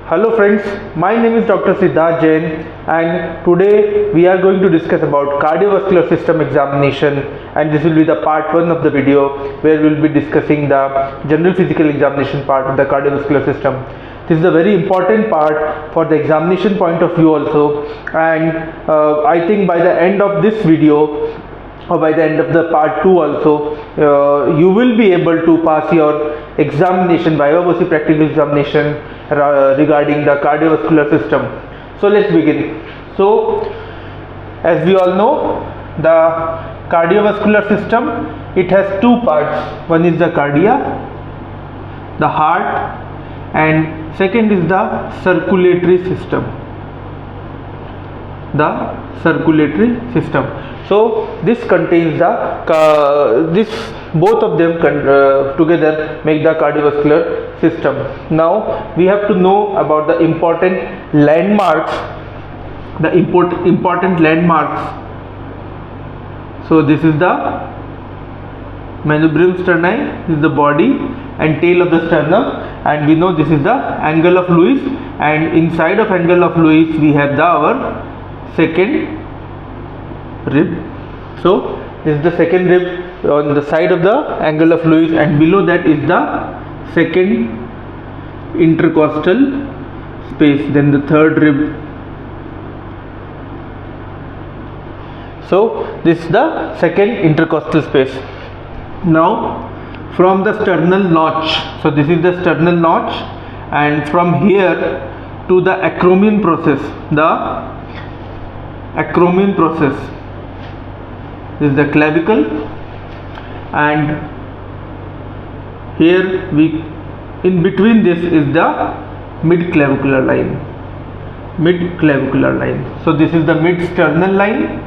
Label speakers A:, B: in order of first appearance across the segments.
A: Hello friends, my name is Dr. Siddharth Jain and today we are going to discuss about cardiovascular system examination, and this will be the part 1 of the video where we will be discussing the general physical examination part of the cardiovascular system. This is a very important part for the examination point of view also, and I think by the end of this video or by the end of the part 2 also, you will be able to pass your examination, viva voce practical examination regarding the cardiovascular system. So let's begin. So as we all know, the cardiovascular system, it has two parts. One is the cardia, the heart, and second is the circulatory system. So this contains both of them together make the cardiovascular system. Now we have to know about the important landmarks. So this is the manubrium sterni, this is the body and tail of the sternum, and we know this is the angle of Lewis, and inside of angle of Lewis we have our second rib. So this is the second rib on the side of the angle of Lewis, and below that is the second intercostal space, then the third rib. So this is the second intercostal space. Now from the sternal notch, so this is the sternal notch, and from here to the acromion process, this is the clavicle, and here in between this is the mid-clavicular line. So this is the mid-sternal line,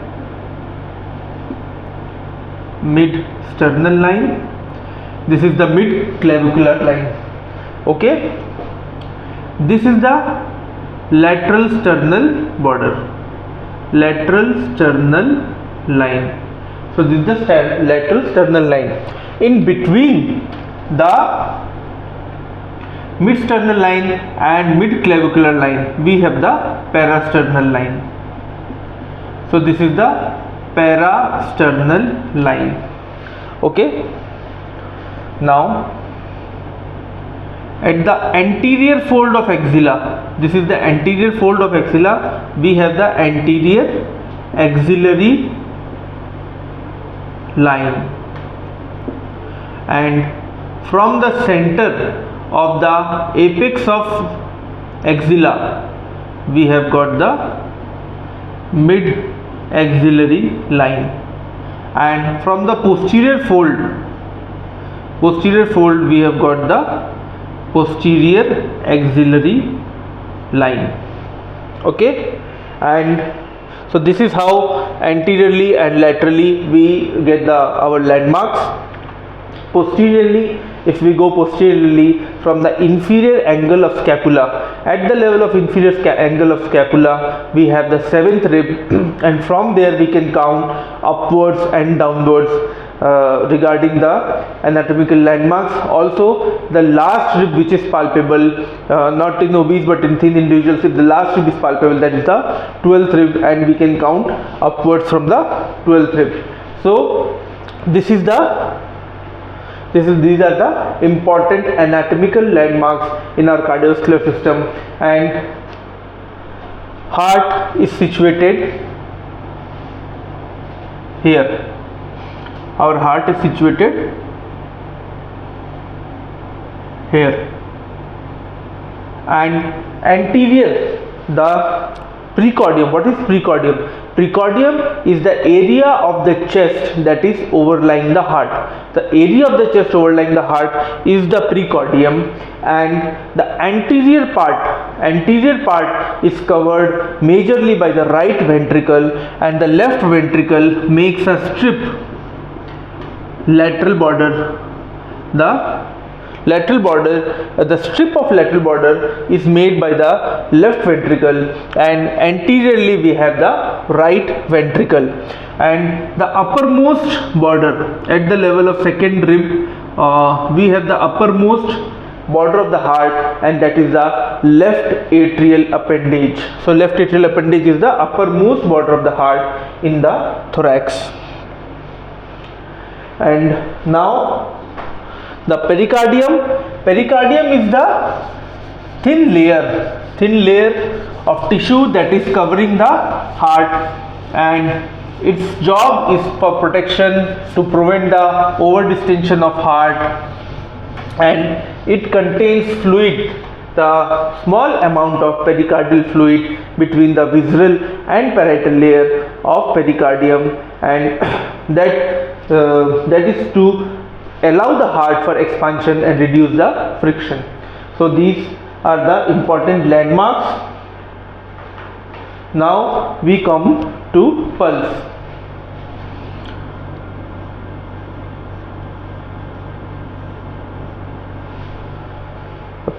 A: this is the mid-clavicular line. Okay, this is the lateral sternal border, lateral sternal line. So this is the lateral sternal line. In between the mid-sternal line and mid-clavicular line we have the parasternal line. So this is the parasternal line. Okay, now at the anterior fold of axilla, this is the anterior fold of axilla, we have the anterior axillary line, and from the center of the apex of axilla we have got the mid axillary line, and from the posterior fold we have got the posterior axillary line. Okay, and so this is how anteriorly and laterally we get our landmarks. Posteriorly, if we go posteriorly from the inferior angle of scapula, at the level of inferior angle of scapula we have the seventh rib, and from there we can count upwards and downwards regarding the anatomical landmarks. Also the last rib which is palpable, not in obese but in thin individuals, if the last rib is palpable, that is the 12th rib, and we can count upwards from the 12th rib. So these are the important anatomical landmarks in our cardiovascular system. And heart is situated here. Our heart is situated here, and anterior the precordium. What is precordium? Precordium is the area of the chest that is overlying the heart. The area of the chest overlying the heart is the precordium, and the anterior part is covered majorly by the right ventricle, and the left ventricle makes a strip, lateral border. The strip of lateral border is made by the left ventricle, and anteriorly we have the right ventricle, and the uppermost border at the level of second rib, we have the uppermost border of the heart, and that is the left atrial appendage. So left atrial appendage is the uppermost border of the heart in the thorax. And now the pericardium is the thin layer of tissue that is covering the heart, and its job is for protection, to prevent the over distension of heart, and it contains fluid, the small amount of pericardial fluid between the visceral and parietal layer of pericardium, and that is to allow the heart for expansion and reduce the friction. So these are the important landmarks. Now we come to pulse.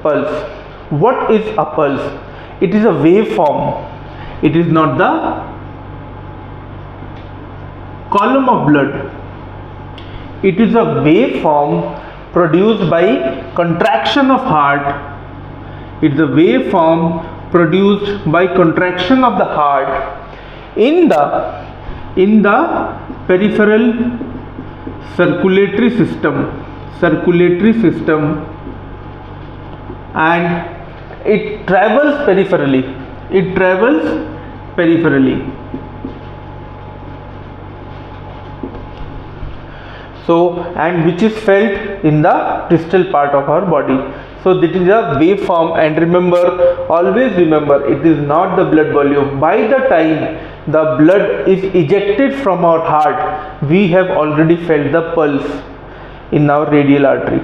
A: Pulse. What is a pulse? It is a waveform. It is not the column of blood. It is a waveform produced by contraction of heart. It is a waveform produced by contraction of the heart in the peripheral circulatory system, and it travels peripherally. So, and which is felt in the distal part of our body. So this is a waveform, and always remember, it is not the blood volume. By the time the blood is ejected from our heart, we have already felt the pulse in our radial artery.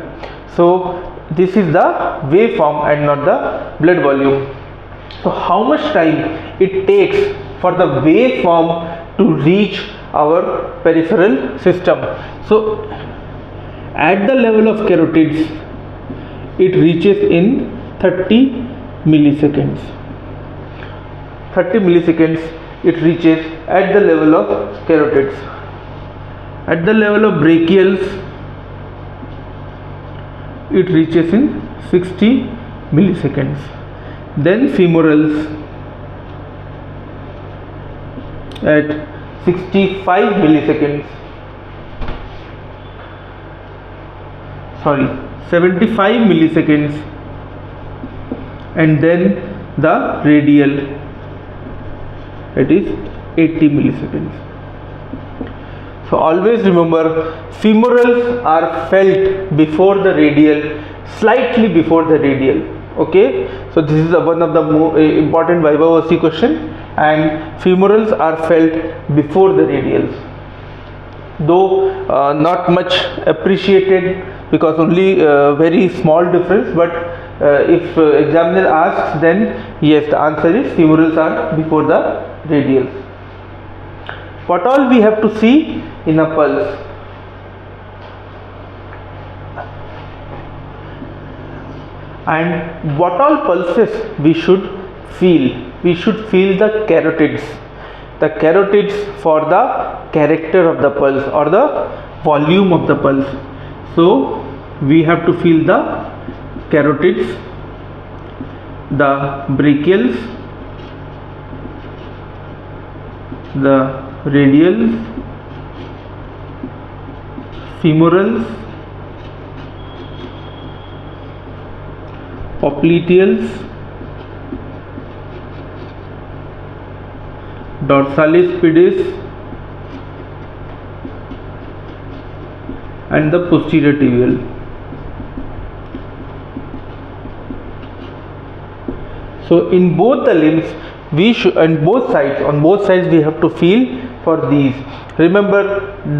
A: So this is the waveform and not the blood volume. So how much time it takes for the waveform to reach our peripheral system? So at the level of carotids, it reaches in 30 milliseconds. It reaches at the level of carotids. At the level of brachials, it reaches in 60 milliseconds. Then femorals at 65 milliseconds. 75 milliseconds, and then the radial, it is 80 milliseconds. So always remember, femorals are felt before the radial, slightly before the radial. Okay, so this is one of the more important viva voce question, and femorals are felt before the radials, though not much appreciated, because only very small difference, but if examiner asks, then yes, the answer is femorals are before the radials. What all we have to see in a pulse? And what all pulses we should feel? We should feel the carotids. The carotids for the character of the pulse or the volume of the pulse. So we have to feel the carotids, the brachials, the radials, femorals, popliteals, dorsalis pedis, and the posterior tibial. So in both the limbs we should, on both sides we have to feel for these. Remember,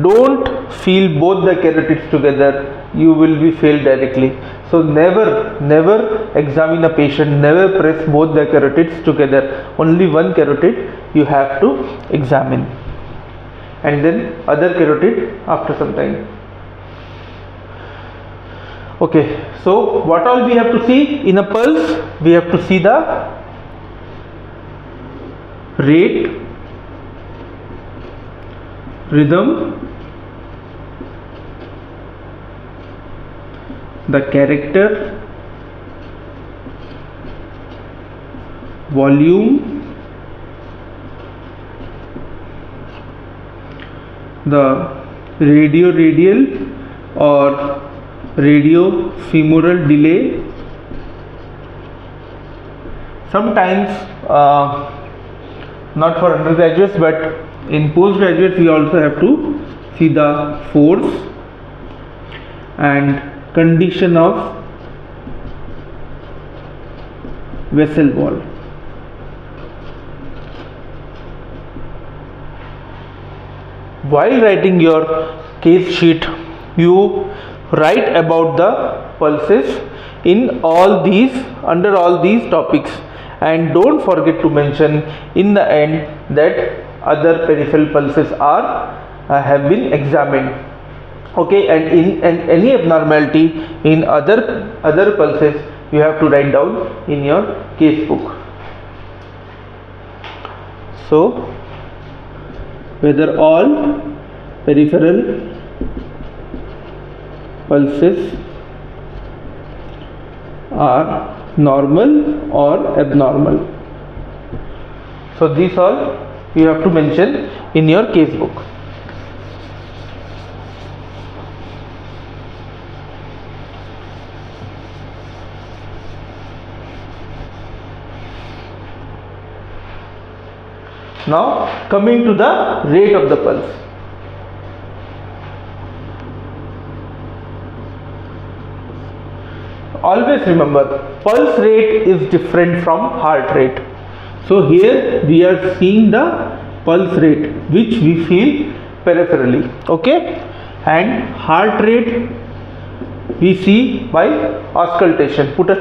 A: don't feel both the carotids together, you will be failed directly. So never examine a patient, never press both the carotids together. Only one carotid you have to examine, and then other carotid after some time. Okay, so what all we have to see in a pulse? We have to see the rate, rhythm, the character, volume, the radial or radiofemoral delay. Sometimes not for undergraduates, but in postgraduates we also have to see the force and condition of vessel wall. While writing your case sheet, you write about the pulses in all these, under all these topics, and don't forget to mention in the end that other peripheral pulses are have been examined. Okay, and in any abnormality in other pulses you have to write down in your case book. So whether all peripheral pulses are normal or abnormal. So these all you have to mention in your case book. Now coming to the rate of the pulse. Always remember, pulse rate is different from heart rate. So here we are seeing the pulse rate which we feel peripherally, okay, and heart rate we see by auscultation. Put a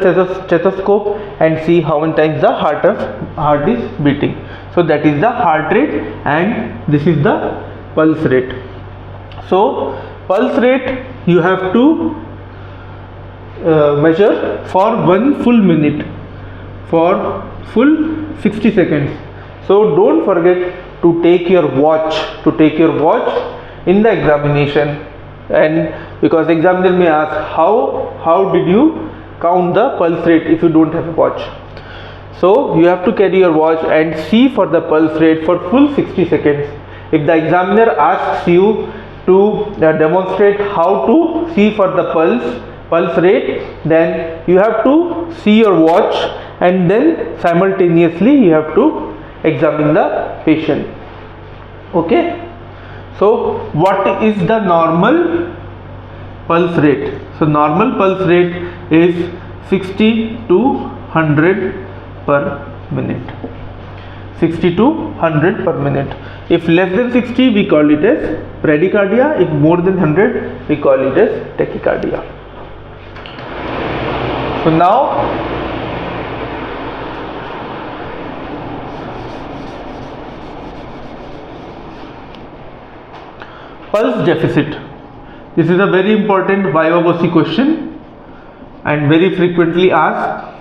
A: stethoscope and see how many times the heart is beating. So that is the heart rate and this is the pulse rate. So pulse rate you have to measure for 1 full minute, for full 60 seconds. So don't forget to take your watch in the examination, and because examiner may ask how did you count the pulse rate if you don't have a watch. So you have to carry your watch and see for the pulse rate for full 60 seconds. If the examiner asks you to demonstrate how to see for the pulse rate, then you have to see your watch and then simultaneously you have to examine the patient. Okay, so what is the normal pulse rate? So normal pulse rate is 60 to 100 per minute. 60 to 100 per minute. If less than 60 we call it as bradycardia, if more than 100 we call it as tachycardia. So now pulse deficit. This is a very important viva voce question and very frequently asked.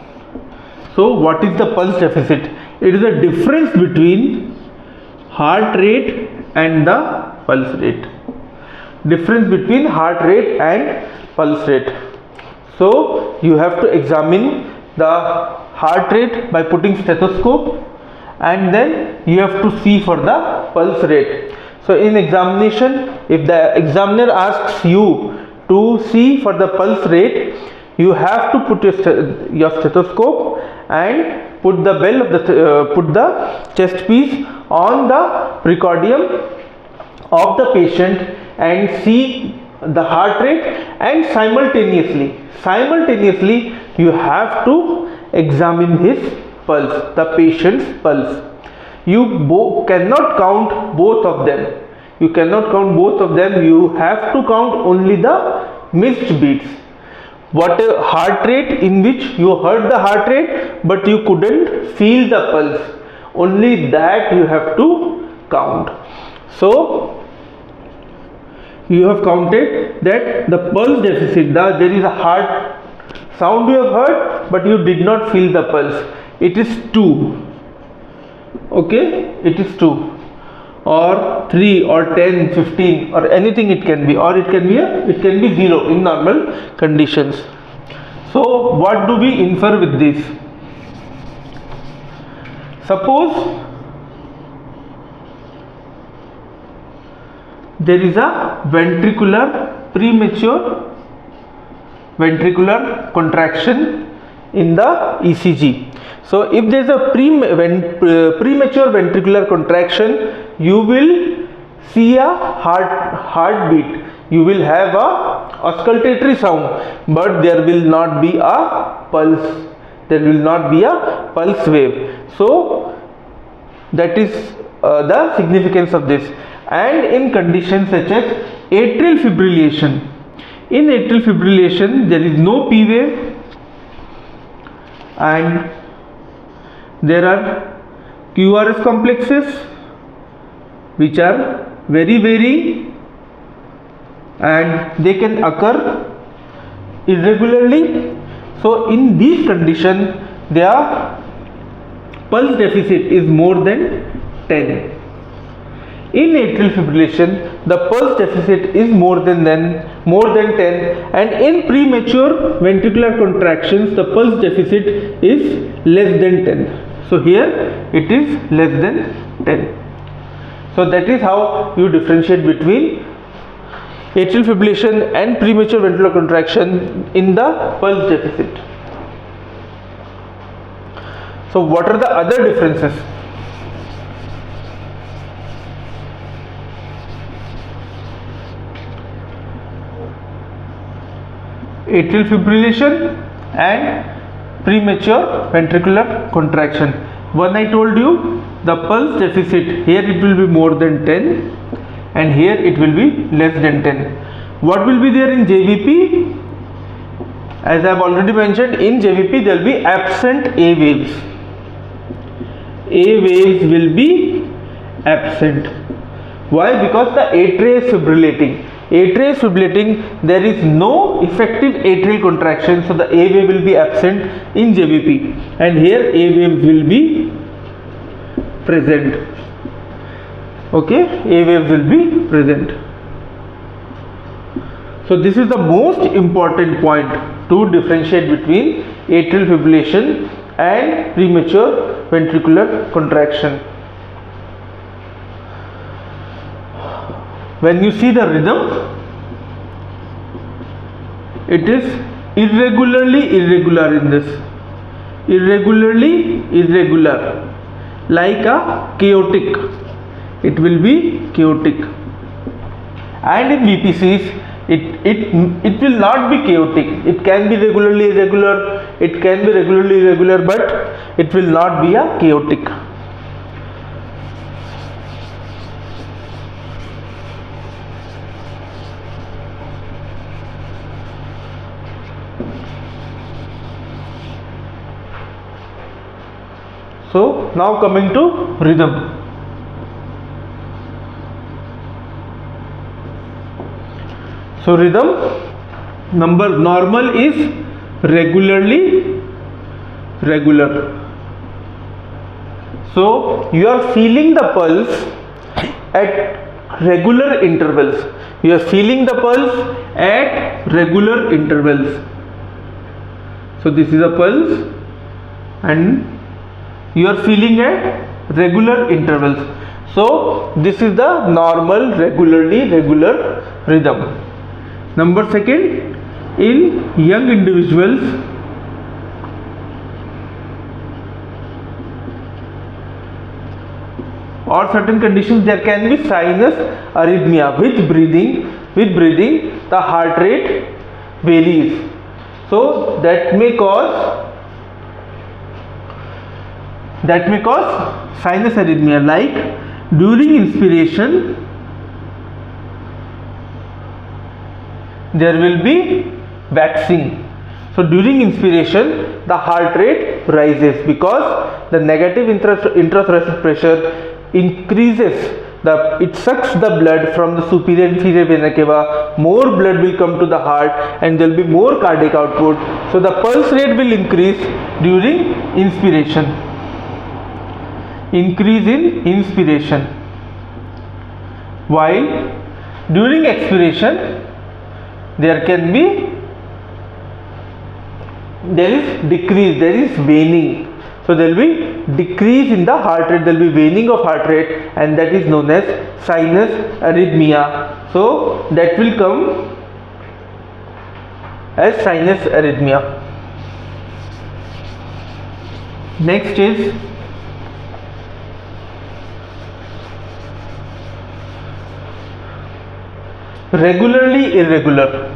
A: So what is the pulse deficit? It is a difference between heart rate and the pulse rate. Difference between heart rate and pulse rate. So you have to examine the heart rate by putting stethoscope, and then you have to see for the pulse rate. So in examination, if the examiner asks you to see for the pulse rate, you have to put your stethoscope and put the bell of the put the chest piece on the precordium of the patient and see the heart rate, and simultaneously you have to examine his pulse, the patient's pulse. You cannot count both of them. You cannot count both of them. You have to count only the missed beats. What a heart rate in which you heard the heart rate but you couldn't feel the pulse, only that you have to count. So you have counted that the pulse deficit, there is a heart sound you have heard but you did not feel the pulse, it is 2. Okay, it is 2 or 3 or 10, 15 or anything it can be, or it can be 0 in normal conditions. So what do we infer with this? Suppose there is a premature ventricular contraction in the ECG. So if there is a premature ventricular contraction, you will see a heartbeat. You will have a auscultatory sound, but there will not be a pulse. There will not be a pulse wave. So that is the significance of this. And in conditions such as atrial fibrillation, in atrial fibrillation there is no P wave, and there are QRS complexes which are very and they can occur irregularly. So in these conditions their pulse deficit is more than 10. In atrial fibrillation, the pulse deficit is more than 10, and in premature ventricular contractions, the pulse deficit is less than 10. So here it is less than 10. So that is how you differentiate between atrial fibrillation and premature ventricular contraction in the pulse deficit. So what are the other differences? Atrial fibrillation and premature ventricular contraction. One I told you, the pulse deficit, here it will be more than 10 and here it will be less than 10. What will be there in JVP? As I have already mentioned, in JVP there will be absent A waves. A waves will be absent. Why? Because the atria is fibrillating. Atria is fibrillating, there is no effective atrial contraction, so the A wave will be absent in JVP, and here A wave will be present. Okay, A wave will be present. So this is the most important point to differentiate between atrial fibrillation and premature ventricular contraction. When you see the rhythm, it is irregularly irregular in this, irregularly irregular, like a chaotic. It will be chaotic. And in VPCs, it will not be chaotic. It can be regularly irregular, it can be regularly irregular, but it will not be a chaotic. So now coming to rhythm. So rhythm, normal is regularly regular. So you are feeling the pulse at regular intervals. You are feeling the pulse at regular intervals. So this is a pulse and you are feeling at regular intervals. So this is the normal regularly regular rhythm. Number second, in young individuals, or certain conditions, there can be sinus arrhythmia. With breathing the heart rate varies, so that may cause sinus arrhythmia. Like during inspiration there will be waxing. So during inspiration the heart rate rises because the negative intrathoracic pressure increases. It sucks the blood from the superior and inferior vena cava. More blood will come to the heart and there will be more cardiac output. So the pulse rate will increase during inspiration. Increase in inspiration, while during expiration there is decrease, there is waning. So there will be decrease in the heart rate, there will be waning of heart rate, and that is known as sinus arrhythmia. So that will come as sinus arrhythmia. Next is regularly irregular.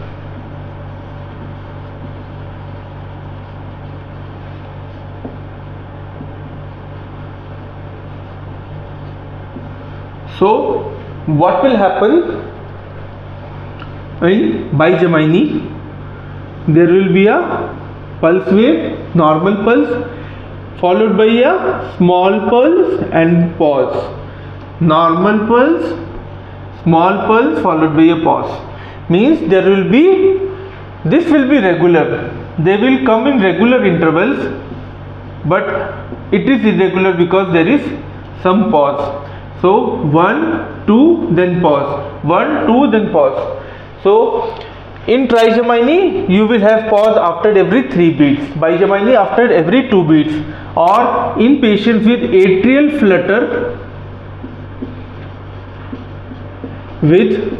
A: So what will happen in bigeminy? There will be a pulse wave, normal pulse, followed by a small pulse and pause. Normal pulse, small pulse, followed by a pause. Means there will be, this will be regular. They will come in regular intervals, but it is irregular because there is some pause. So 1, 2, then pause. 1, 2, then pause. So in trigeminy you will have pause after every 3 beats, bigeminy after every 2 beats, or in patients with atrial flutter with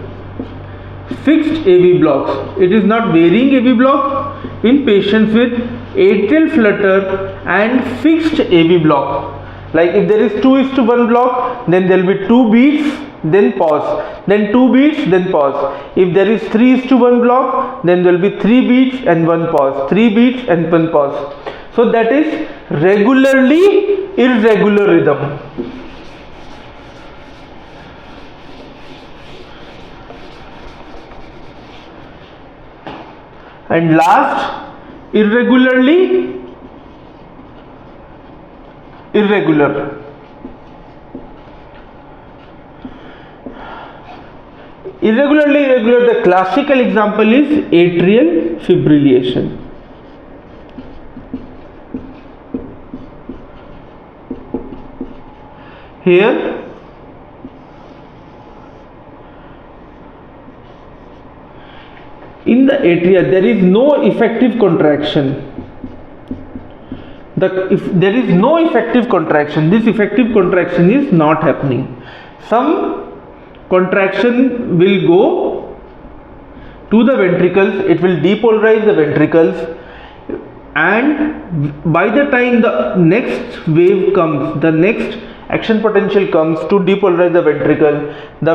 A: fixed AV blocks. It is not varying AV block. In patients with atrial flutter and fixed AV block, like if there is 2:1 block, then there will be 2 beats, then pause, then 2 beats, then pause. If there is 3:1 block, then there will be 3 beats and 1 pause, 3 beats and 1 pause. So that is regularly irregular rhythm. And last, irregularly irregular. Irregularly irregular, the classical example is atrial fibrillation. Here in the atria there is no effective contraction. If there is no effective contraction, this effective contraction is not happening. Some contraction will go to the ventricles, it will depolarize the ventricles, and by the time the next wave comes, the next action potential comes to depolarize the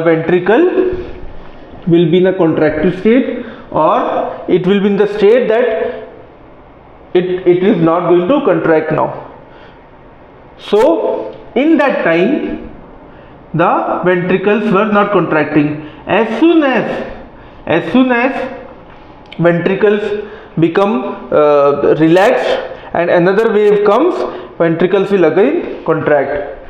A: ventricle will be in a contracted state, or it will be in the state that it is not going to contract now. So in that time the ventricles were not contracting. As soon as ventricles become relaxed and another wave comes, ventricles will again contract.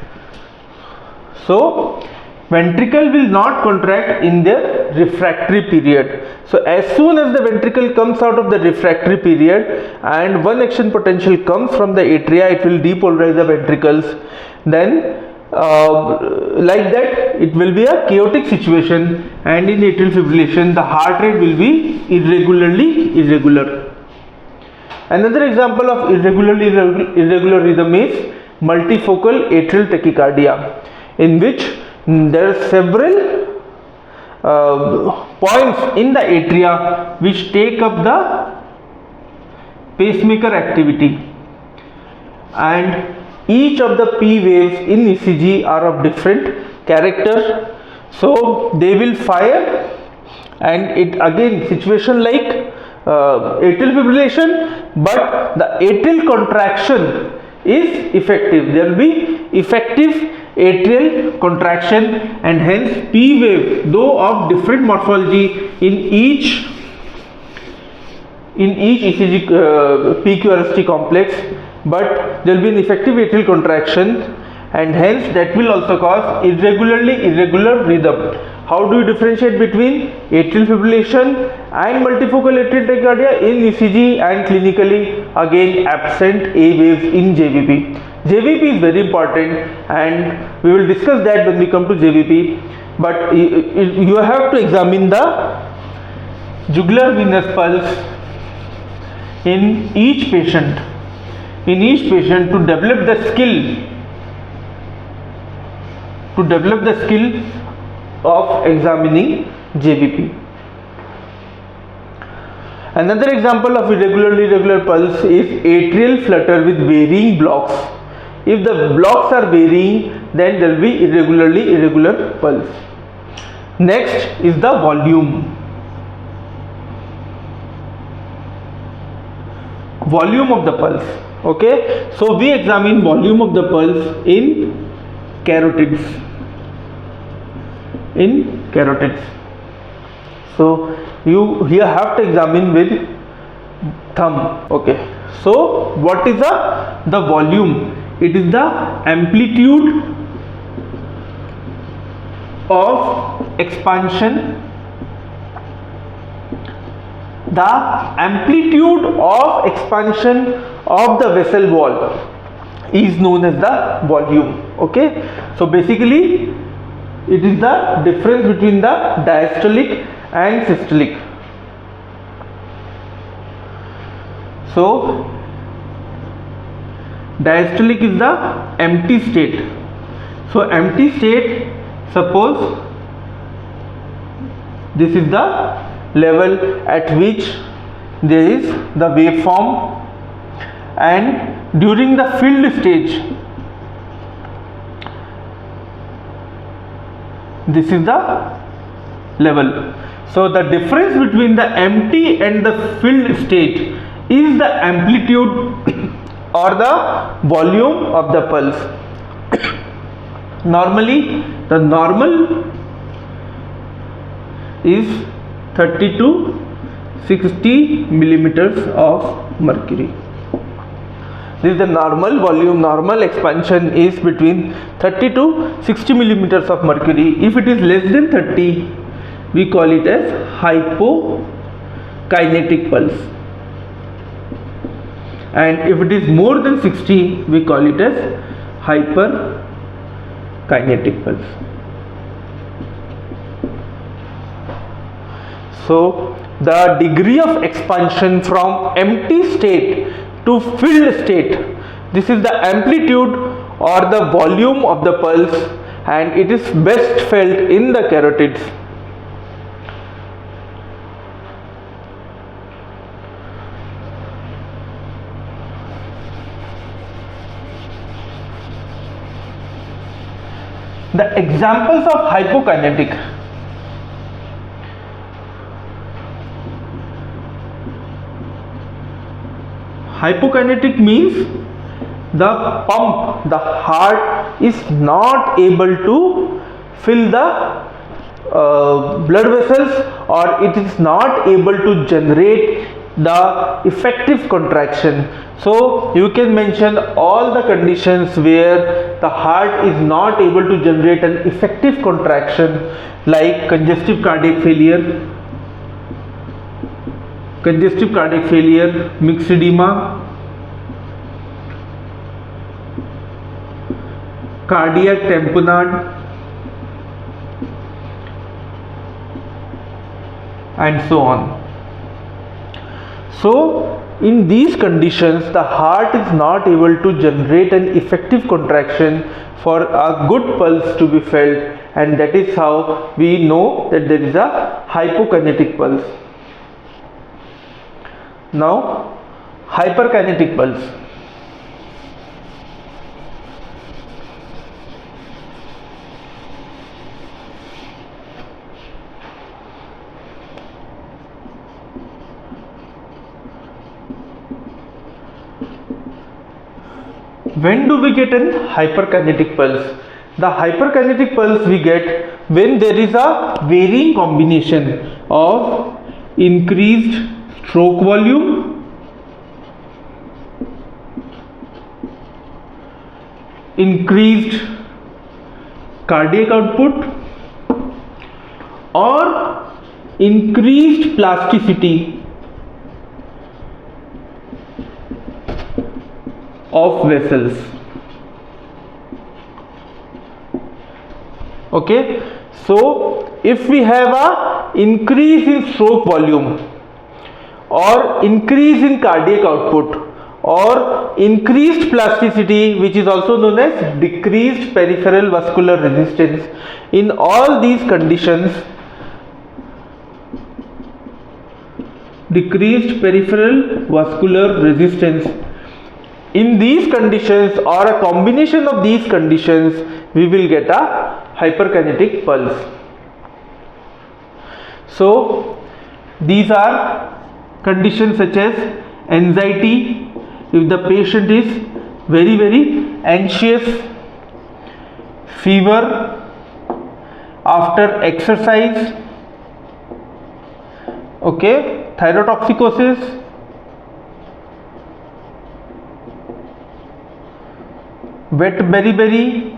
A: So ventricle will not contract in the refractory period. So as soon as the ventricle comes out of the refractory period and one action potential comes from the atria, it will depolarize the ventricles. Then like that it will be a chaotic situation, and in atrial fibrillation the heart rate will be irregularly irregular. Another example of irregularly irregular rhythm is multifocal atrial tachycardia, in which there are several points in the atria which take up the pacemaker activity, and each of the P waves in ECG are of different character. So they will fire, and it again situation like atrial fibrillation, but the atrial contraction is effective. There will be effective atrial contraction, and hence P wave, though of different morphology in each ECG PQRST complex, but there will be an effective atrial contraction, and hence that will also cause irregularly irregular rhythm. How do you differentiate between atrial fibrillation and multifocal atrial tachycardia in ECG and clinically? Again, absent A waves in JVP. JVP is very important, and we will discuss that when we come to JVP, but you have to examine the jugular venous pulse in each patient. in each patient to develop the skill of examining JVP. Another example of irregular pulse is atrial flutter with varying blocks. If the blocks are varying, then there will be irregular pulse. Next is the volume of the pulse. Okay, so we examine volume of the pulse in carotids. So you here have to examine with thumb. Okay, so what is the volume? It is the amplitude of expansion. The amplitude of expansion of the vessel wall is known as the volume. Okay, so basically it is the difference between the diastolic and systolic. So diastolic is the empty state. So empty state, suppose this is the level at which there is the waveform, and during the filled stage this is the level. So the difference between the empty and the filled state is the amplitude or the volume of the pulse. Normally the normal is 30 to 60 millimeters of mercury. This is the normal volume. Normal expansion is between 30 to 60 millimeters of mercury. If it is less than 30, we call it as hypokinetic pulse, and if it is more than 60, we call it as hyperkinetic pulse. So the degree of expansion from empty state to filled state, this is the amplitude or the volume of the pulse, and it is best felt in the carotids. The examples of hypokinetic: hypokinetic means the pump, the heart is not able to fill the blood vessels, or it is not able to generate the effective contraction. So you can mention all the conditions where the heart is not able to generate an effective contraction, like congestive cardiac failure, mixed edema, cardiac tamponade, and so on. So in these conditions, the heart is not able to generate an effective contraction for a good pulse to be felt, and that is how we know that there is a hypokinetic pulse. Now hyperkinetic pulse. When do we get an hyperkinetic pulse? The hyperkinetic pulse we get when there is a varying combination of increased stroke volume, increased cardiac output, or increased plasticity of vessels. Okay, so if we have a increase in stroke volume, or increase in cardiac output, or increased plasticity, which is also known as decreased peripheral vascular resistance. In all these conditions, decreased peripheral vascular resistance, in these conditions or a combination of these conditions, we will get a hyperkinetic pulse. So these are conditions such as anxiety, if the patient is very anxious, fever after exercise, okay, thyrotoxicosis, wet beriberi,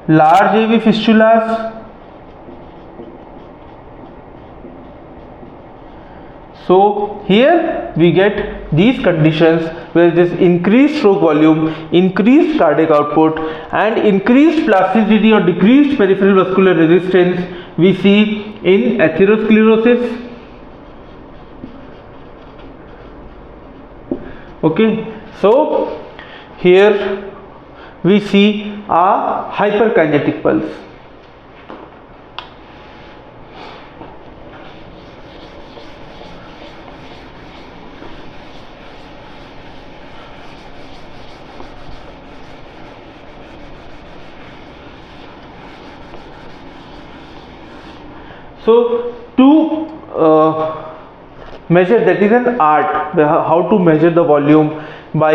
A: large AV fistulas. So here we get these conditions where this increased stroke volume, increased cardiac output and increased plasticity or decreased peripheral vascular resistance we see in atherosclerosis. Okay, so here we see a hyperkinetic pulse. So to measure, that is an art, how to measure the volume by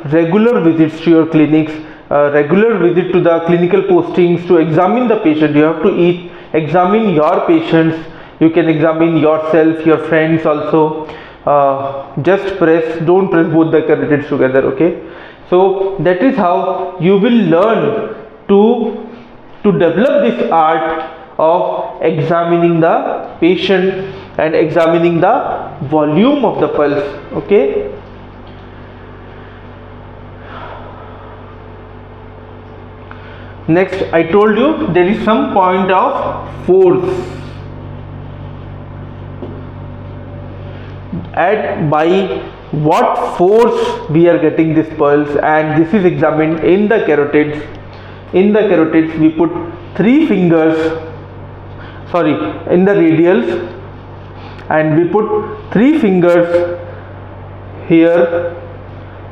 A: regular visits to your clinics, regular visit to the clinical postings to examine the patient. You have to examine your patients, you can examine yourself, your friends also. Just don't press both the carotids together, okay. So that is how you will learn to develop this art of examining the patient and examining the volume of the pulse, okay. Next, I told you there is some point of force at by what force we are getting this pulse, and this is examined in the carotids. In the carotids we put 3 fingers, in the radials, and we put 3 fingers here,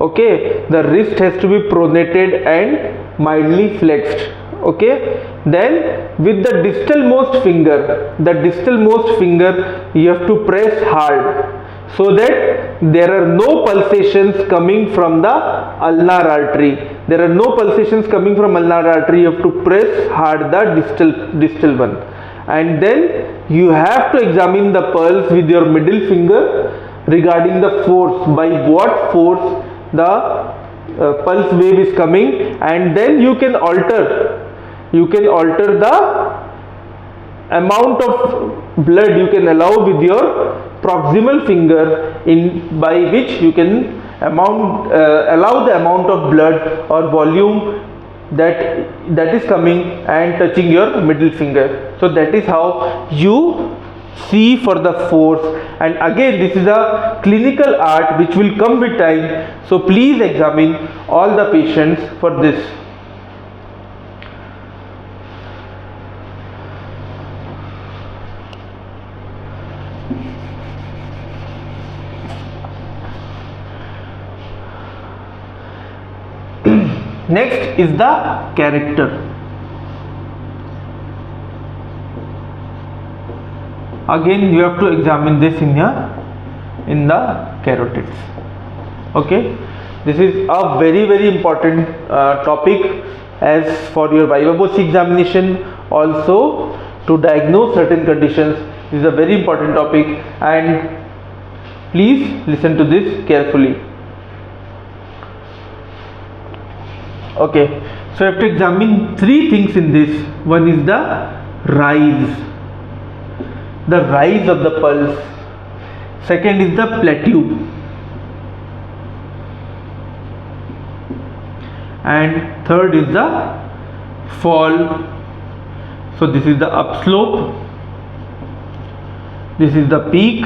A: okay. The wrist has to be pronated and mildly flexed, okay. Then with the distalmost finger you have to press hard so that there are no pulsations coming from the ulnar artery. There are no pulsations coming from ulnar artery. You have to press hard the distal one, and then you have to examine the pulse with your middle finger regarding the force, by what force the pulse wave is coming, and then you can alter the amount of blood you can allow with your proximal finger, by which you can allow the amount of blood or volume that is coming and touching your middle finger. So that is how you see for the force, and again this is a clinical art which will come with time. So please examine all the patients for this. Next is the character. Again you have to examine this in the carotids, okay. This is a very important topic as for your viva voce examination, also to diagnose certain conditions. This is a very important topic, and please listen to this carefully. Okay, so you have to examine 3 things in this. One is the rise of the pulse. Second is the plateau, and third is the fall. So this is the upslope, this is the peak,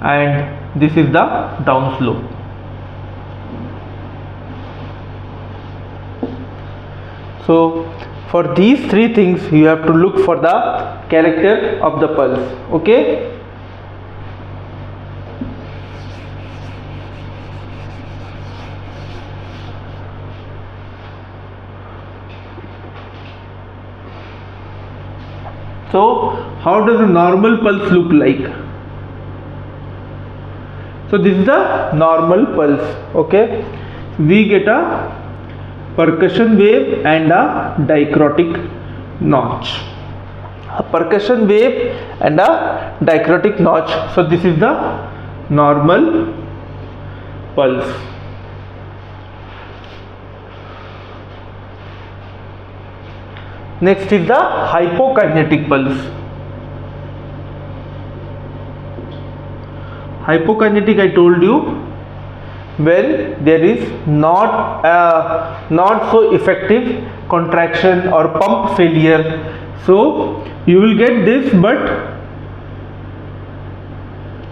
A: and this is the downslope. So for these three things you have to look for the character of the pulse. Okay. So how does a normal pulse look like? So this is the normal pulse. Okay, we get a percussion wave and a dichrotic notch. A percussion wave and a dichrotic notch. So this is the normal pulse. Next is the hypokinetic pulse. Hypokinetic, I told you, when there is not so effective contraction or pump failure. So you will get this, but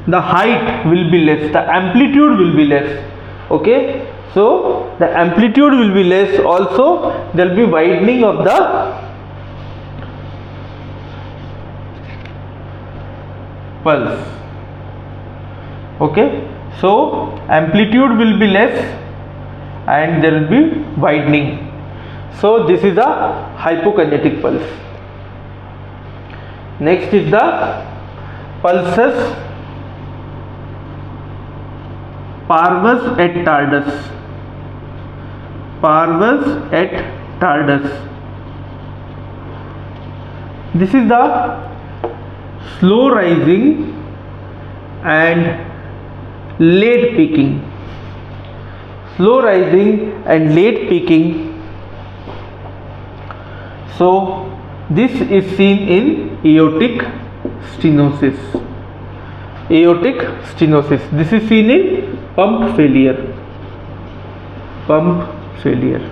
A: the height will be less, the amplitude will be less. Okay, so the amplitude will be less, also there will be widening of the pulse. Okay, so amplitude will be less and there will be widening. So this is a hypokinetic pulse. Next is the pulsus parvus et tardus. Parvus et tardus. This is the slow rising and late peaking. Slow rising and late peaking. So this is seen in aortic stenosis. Aortic stenosis. This is seen in pump failure. Pump failure.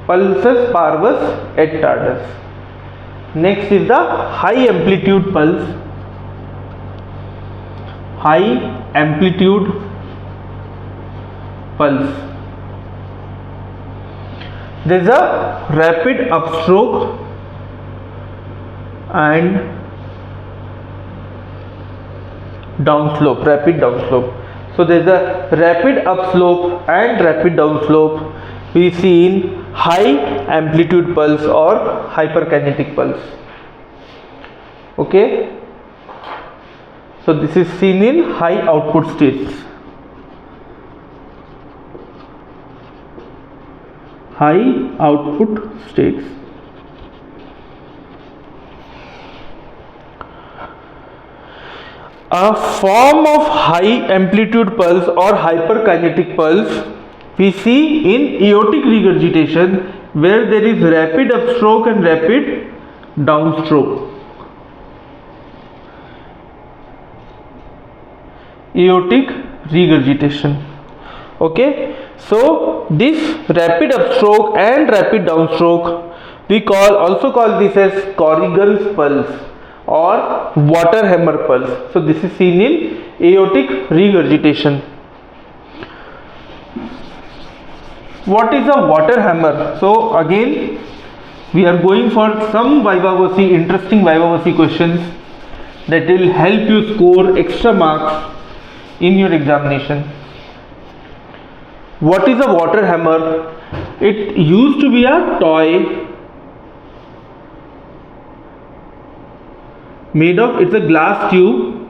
A: Pulsus parvus et tardus. Next is the high amplitude pulse. High amplitude pulse. There is a rapid upstroke and downslope, rapid downslope. So there is a rapid upslope and rapid downslope we see in high amplitude pulse or hyperkinetic pulse. Okay, so this is seen in high output states. High output states. A form of high amplitude pulse or hyperkinetic pulse we see in aortic regurgitation, where there is rapid upstroke and rapid downstroke. Aortic regurgitation. Okay, so this rapid upstroke and rapid downstroke we also call this as Corrigan's pulse or water hammer pulse. So this is seen in aortic regurgitation. What is a water hammer? So again we are going for some Viva-voce, interesting Viva-voce questions that will help you score extra marks in your examination. What is a water hammer? It used to be a toy made of, it's a glass tube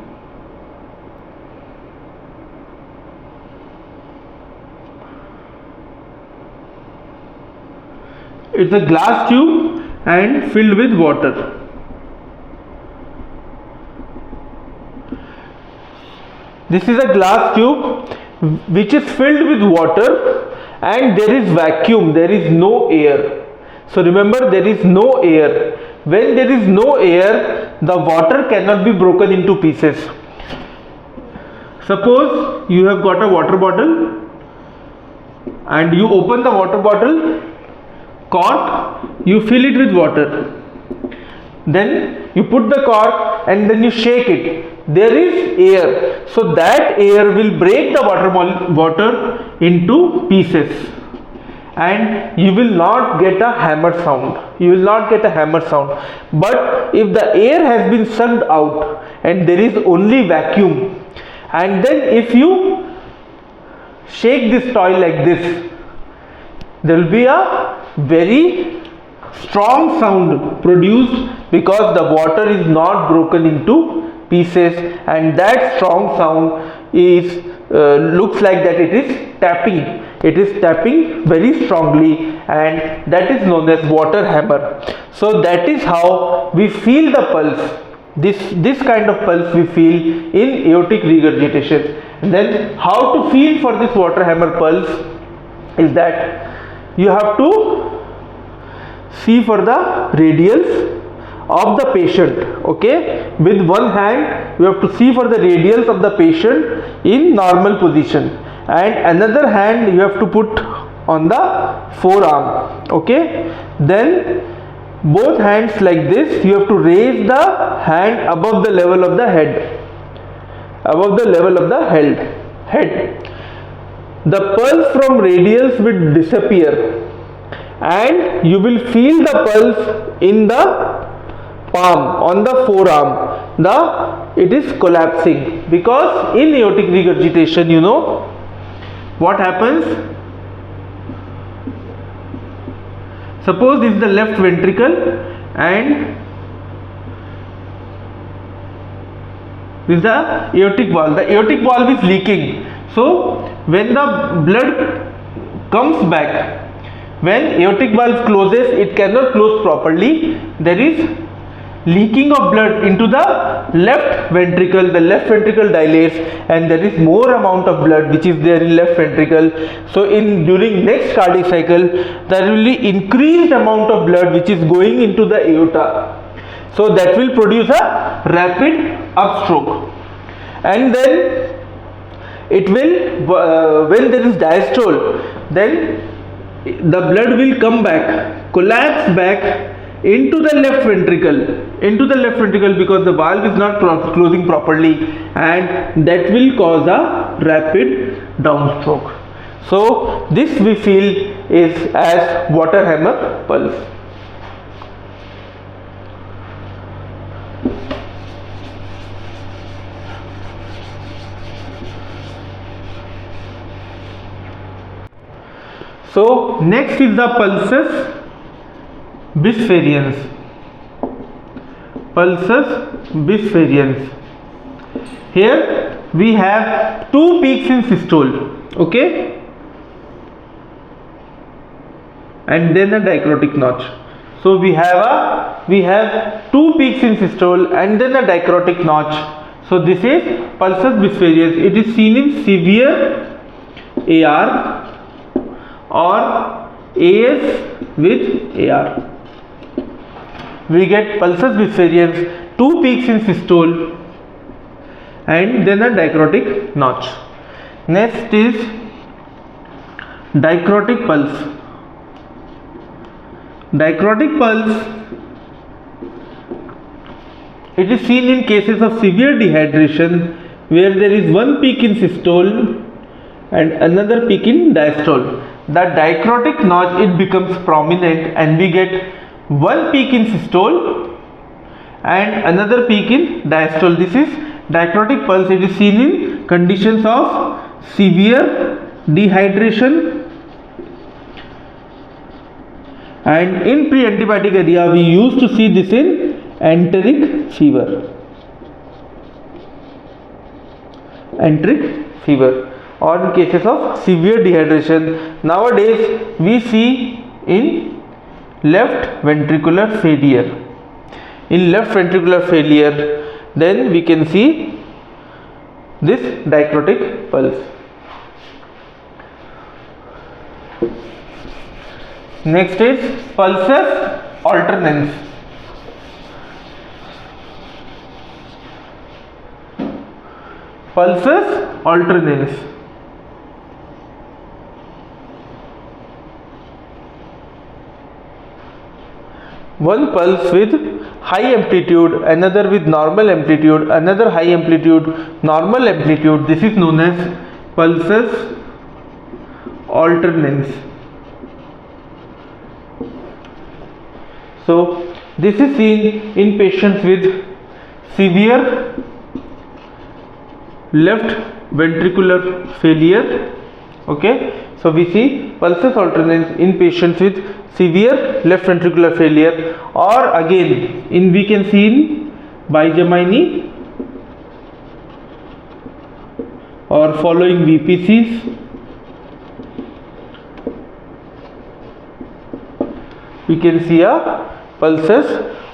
A: and filled with water. This is a glass tube which is filled with water and there is vacuum, there is no air. So remember, there is no air. When there is no air, the water cannot be broken into pieces. Suppose you have got a water bottle and you open the water bottle cork, you fill it with water, then you put the cork and then you shake it, there is air, so that air will break the water into pieces, and you will not get a hammer sound. You will not get a hammer sound. But if the air has been sucked out and there is only vacuum, and then if you shake this toy like this, there will be a very strong sound produced because the water is not broken into pieces, and that strong sound is looks like that it is tapping. It is tapping very strongly, and that is known as water hammer. So that is how we feel the pulse. This kind of pulse we feel in aortic regurgitation. And then how to feel for this water hammer pulse is that you have to see for the radials of the patient. Okay, with one hand you have to see for the radials of the patient in normal position, and another hand you have to put on the forearm. Okay, then both hands like this, you have to raise the hand above the level of the head, above the level of the head. The pulse from radials will disappear, and you will feel the pulse in the palm, on the forearm. It is collapsing, because in aortic regurgitation, you know what happens. Suppose this is the left ventricle and this is the aortic valve. The aortic valve is leaking. So when the blood comes back, when aortic valve closes, it cannot close properly. There is leaking of blood into the left ventricle. The left ventricle dilates, and there is more amount of blood which is there in left ventricle. So during next cardiac cycle, there will be increased amount of blood which is going into the aorta. So that will produce a rapid upstroke, and then it will when there is diastole, then the blood will come back, collapse back into the left ventricle, because the valve is not closing properly, and that will cause a rapid downstroke. So this we feel is as water hammer pulse. So next is the pulsus bispheriens. Pulsus bispheriens. Here we have two peaks in systole, okay, and then a dicrotic notch. So we have two peaks in systole and then a dicrotic notch. So this is pulsus bispheriens. It is seen in severe AR or AS with AR. We get pulsus bispheriens, two peaks in systole and then a dicrotic notch. Next is dicrotic pulse. Dicrotic pulse, it is seen in cases of severe dehydration where there is one peak in systole and another peak in diastole. The dicrotic notch, it becomes prominent and we get one peak in systole and another peak in diastole. This is dicrotic pulse. It is seen in conditions of severe dehydration, and in pre-antibiotic area we used to see this in enteric fever. Enteric fever, or in cases of severe dehydration. Nowadays we see in left ventricular failure. In left ventricular failure, then we can see this dicrotic pulse. Next is pulsus alternans. Pulsus alternans. one pulse with high amplitude, another with normal amplitude, another high amplitude, normal amplitude. This is known as pulses alternans. So this is seen in patients with severe left ventricular failure. Okay, so we see pulses alternans in patients with severe left ventricular failure, or again we can see in Bigemini or following VPCs. We can see a pulses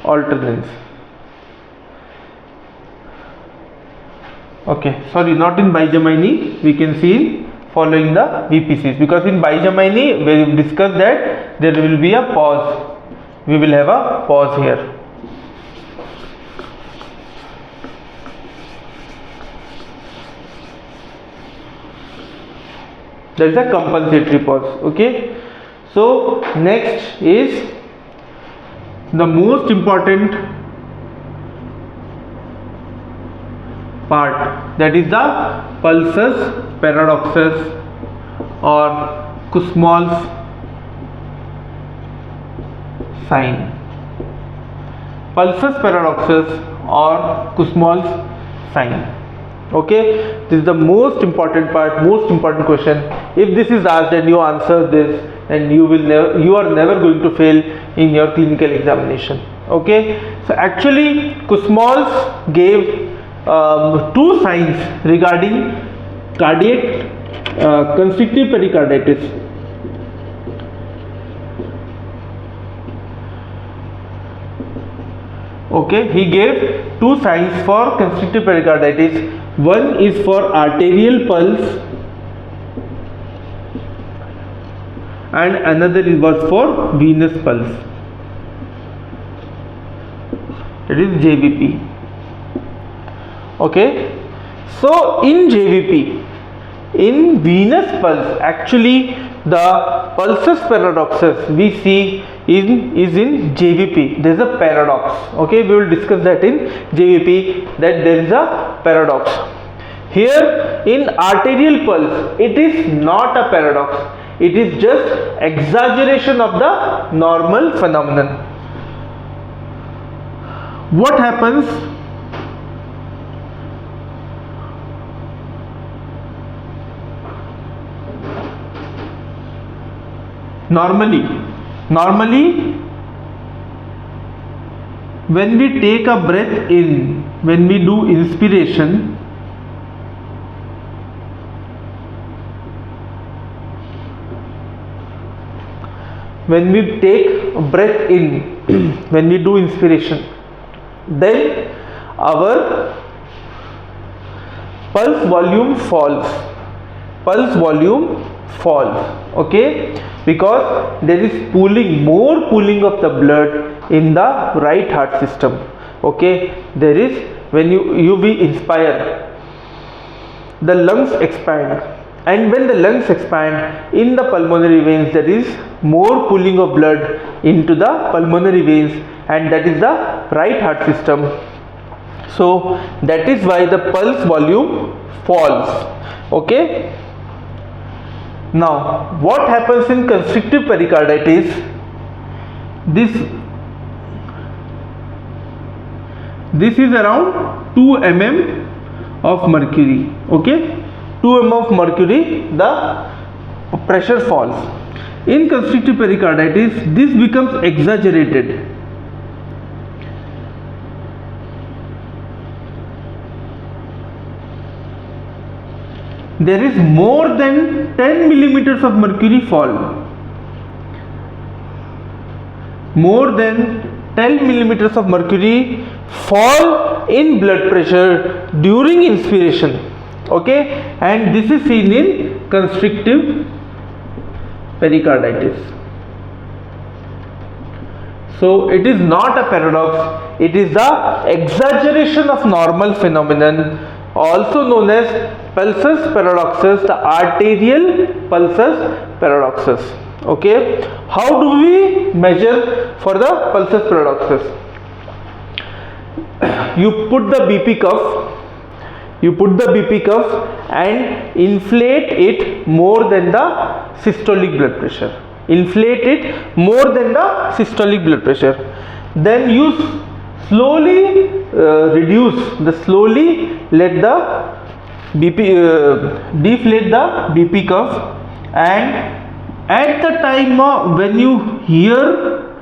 A: alternans. Okay, sorry, not in Bigemini, we can see in following the VPCs, because in Bigemini we discussed that there will be a pause. We will have a pause here. There is a compensatory pause. Okay, so next is the most important part, that is the pulsus paradoxus or Kussmaul's sign. Pulsus paradoxus or Kussmaul's sign. Okay, this is the most important part, most important question. If this is asked and you answer this, and you are never going to fail in your clinical examination. Okay, so actually Kussmaul's gave two signs regarding cardiac constrictive pericarditis. Okay, he gave two signs for constrictive pericarditis. One is for arterial pulse and another was for venous pulse. It is JVP. Okay, so in JVP, in venous pulse, actually the pulsus paradoxus we see is in JVP. There is a paradox. Okay, we will discuss that in JVP, that there is a paradox. Here in arterial pulse, it is not a paradox. It is just exaggeration of the normal phenomenon. What happens? Normally when we take a breath in, when we do inspiration, when we take a breath in, when we do inspiration, then our pulse volume falls. Pulse volume falls. Okay, because there is more pooling of the blood in the right heart system. Okay, there is, when we inspire, the lungs expand, and when the lungs expand in the pulmonary veins, there is more pooling of blood into the pulmonary veins, and that is the right heart system. So that is why the pulse volume falls. Okay, now what happens in constrictive pericarditis? This is around 2 mm of mercury. Okay, 2 mm of mercury, the pressure falls. In constrictive pericarditis, this becomes exaggerated. There is more than 10 millimeters of mercury fall. More than 10 millimeters of mercury fall in blood pressure during inspiration. Okay, and this is seen in constrictive pericarditis. So it is not a paradox, it is the exaggeration of normal phenomenon, also known as pulsus paradoxus, the arterial pulsus paradoxus. Okay, how do we measure for the pulsus paradoxus? You put the BP cuff and inflate it more than the systolic blood pressure. Inflate it more than the systolic blood pressure. Then you slowly slowly let the deflate the BP cuff, and at the time when you hear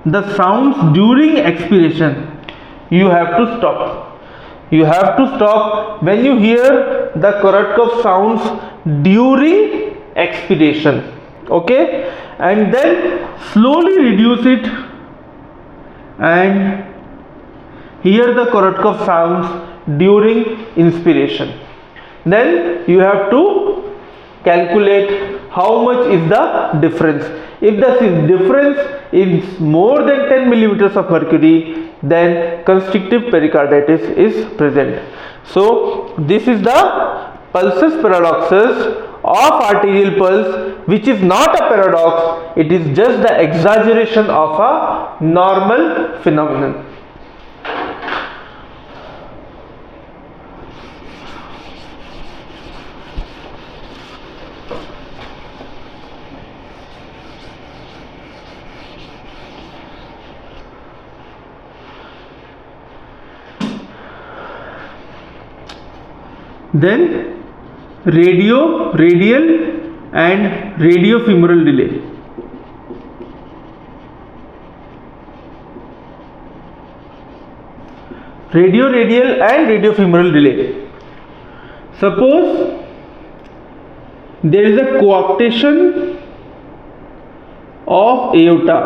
A: the sounds during expiration, you have to stop. You have to stop when you hear the Korotkov sounds during expiration. Okay, and then slowly reduce it and hear the Korotkov sounds during inspiration. Then you have to calculate how much is the difference. If the difference is more than 10 millimeters of mercury, then constrictive pericarditis is present. So this is the pulsus paradoxus of arterial pulse, which is not a paradox, it is just the exaggeration of a normal phenomenon. Then radial and radiofemoral delay. Radial and radiofemoral delay. Suppose there is a coarctation of aorta.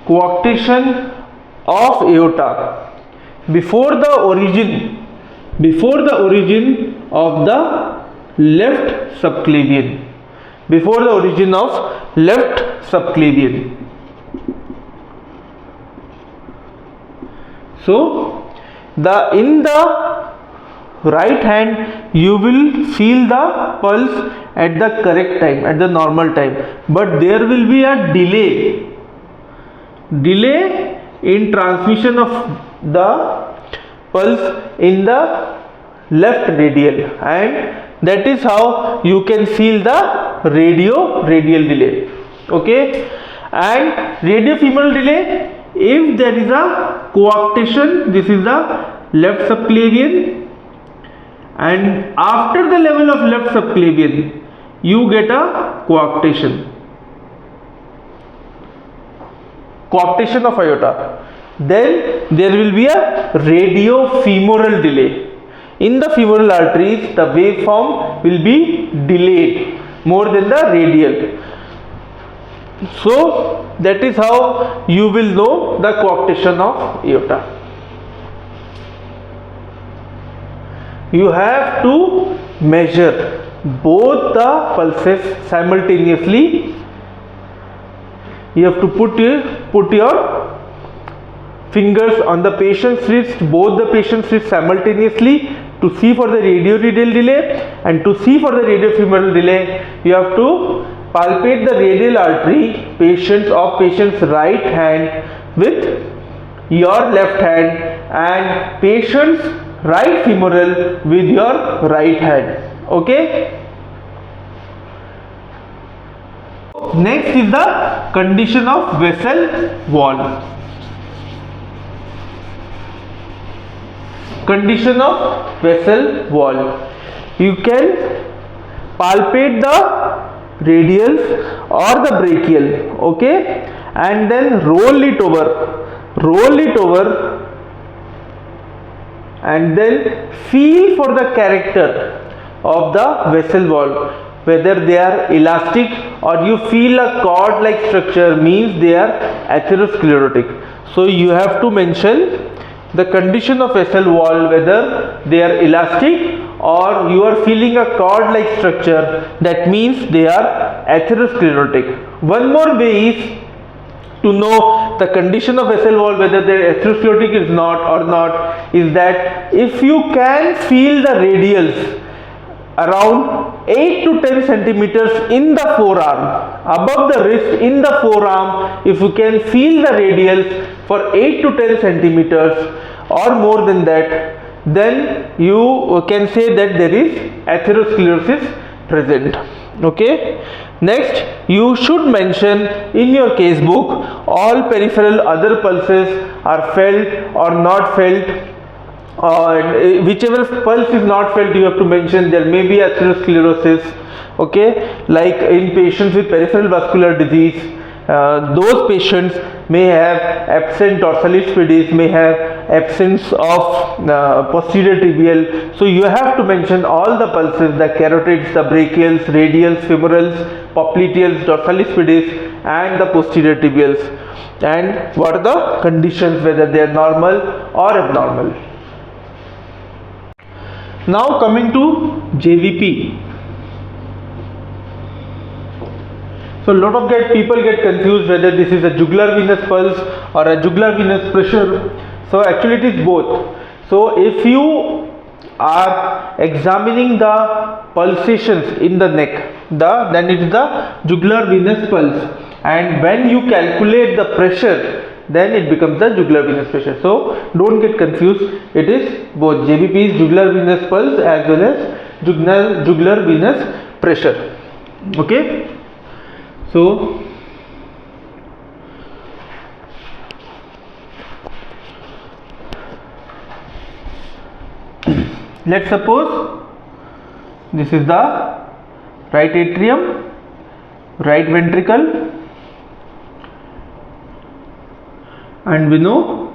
A: Coarctation of aorta before the origin of the left subclavian, before the origin of left subclavian. So in the right hand you will feel the pulse at the correct time, at the normal time, but there will be a delay in transmission of the pulse in the left radial, and that is how you can feel the radial delay. Okay, and radiofemoral delay, if there is a coarctation, this is the left subclavian, and after the level of left subclavian you get a coarctation of aorta, then there will be a radiofemoral delay. In the femoral arteries, the waveform will be delayed more than the radial. So that is how you will know the coarctation of aorta. You have to measure both the pulses simultaneously. You have to put your fingers on the patient's wrist, both the patient's wrists simultaneously, to see for the radial delay, and to see for the radiofemoral delay you have to palpate the radial artery patient's right hand with your left hand, and patient's right femoral with your right hand. Okay. Next is the condition of vessel wall. Condition of vessel wall. You can palpate the radials or the brachial, okay, and then roll it over, and then feel for the character of the vessel wall, whether they are elastic or you feel a cord like structure, means they are atherosclerotic. So you have to mention the condition of vessel wall, whether they are elastic or you are feeling a cord like structure, that means they are atherosclerotic. One more way is to know the condition of vessel wall, whether they are atherosclerotic is that if you can feel the radials around 8 to 10 centimeters in the forearm, above the wrist in the forearm. If you can feel the radials for 8 to 10 centimeters or more than that, then you can say that there is atherosclerosis present. Okay. Next, you should mention in your case book all peripheral other pulses are felt or not felt. Whichever pulse is not felt, you have to mention there may be atherosclerosis. Okay, like in patients with peripheral vascular disease, those patients may have absent dorsalis pedis, may have absence of posterior tibial. So you have to mention all the pulses, the carotids, the brachials, radials, femorals, popliteals, dorsalis pedis and the posterior tibials, and what are the conditions, whether they are normal or abnormal. Now coming to JVP. So a lot of people get confused whether this is a jugular venous pulse or a jugular venous pressure. So actually it is both. So if you are examining the pulsations in the neck, then it is the jugular venous pulse, and when you calculate the pressure, then it becomes the jugular venous pressure. So don't get confused, it is both. JVP is jugular venous pulse as well as jugular venous pressure. Okay. So let's suppose this is the right atrium, right ventricle, and we know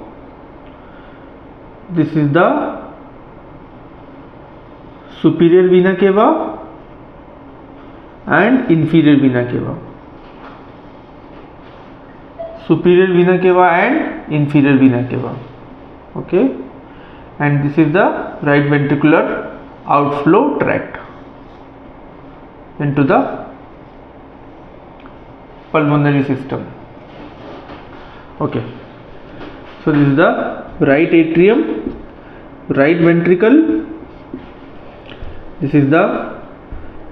A: this is the superior vena cava and inferior vena cava. Superior vena cava and inferior vena cava. Okay, and this is the right ventricular outflow tract into the pulmonary system. Okay, so this is the right atrium, right ventricle, this is the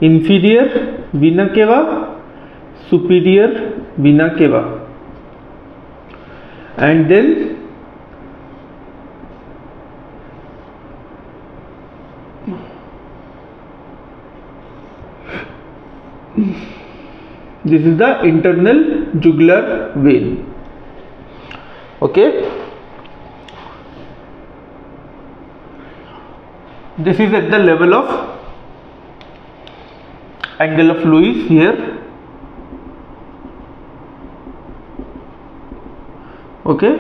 A: inferior vena cava, superior vena cava, and then this is the internal jugular vein. Okay, this is at the level of angle of Lewis here. Okay,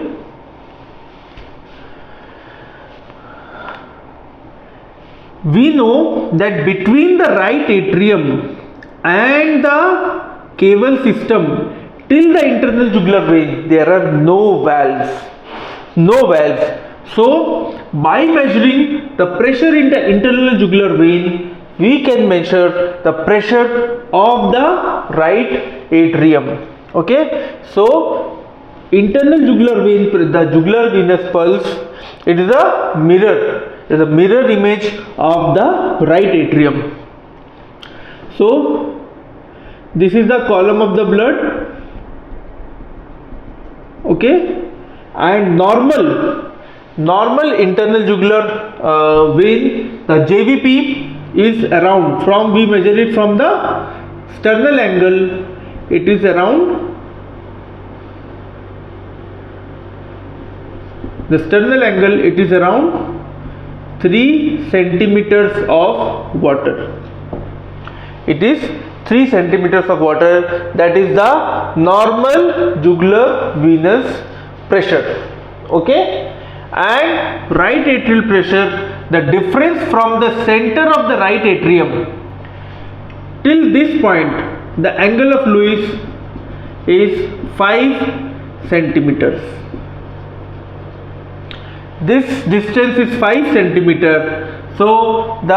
A: we know that between the right atrium and the caval system till the internal jugular vein there are no valves. So by measuring the pressure in the internal jugular vein, we can measure the pressure of the right atrium. Okay, so internal jugular vein, the jugular venous pulse, it is a mirror image of the right atrium. So this is the column of the blood. Okay, and normal internal jugular vein, the JVP is around, from we measure it from the sternal angle, it is around, the sternal angle, it is around 3 centimeters of water. It is 3 centimeters of water, that is the normal jugular venous pressure. Okay, and right atrial pressure, the difference from the center of the right atrium till this point, the angle of Lewis is 5 centimeters. This distance is 5 centimeters. So the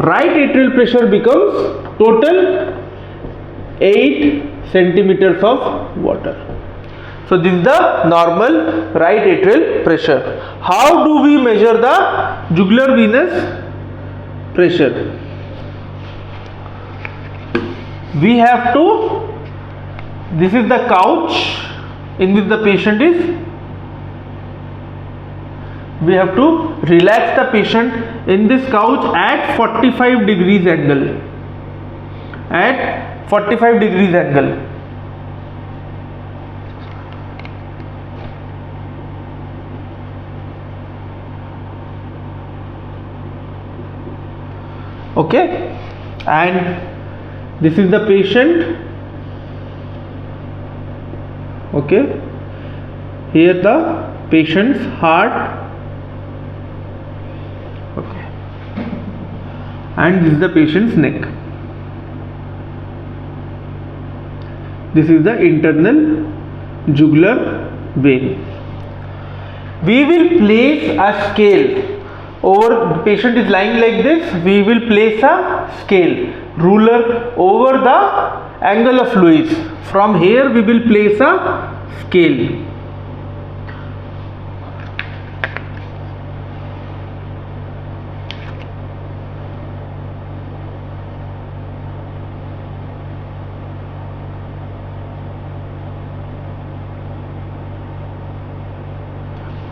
A: right atrial pressure becomes total 8 centimeters of water. So this is the normal right atrial pressure. How do we measure the jugular venous pressure? we have to, this is the couch in which the patient is, we have to relax the patient in this couch at 45 degrees angle, at 45 degrees angle. Okay, and this is the patient. Okay, here the patient's heart. Okay, and this is the patient's neck. This is the internal jugular vein. We will place a scale over, the patient is lying like this, we will place a scale, ruler over the angle of Lewis. From here we will place a scale.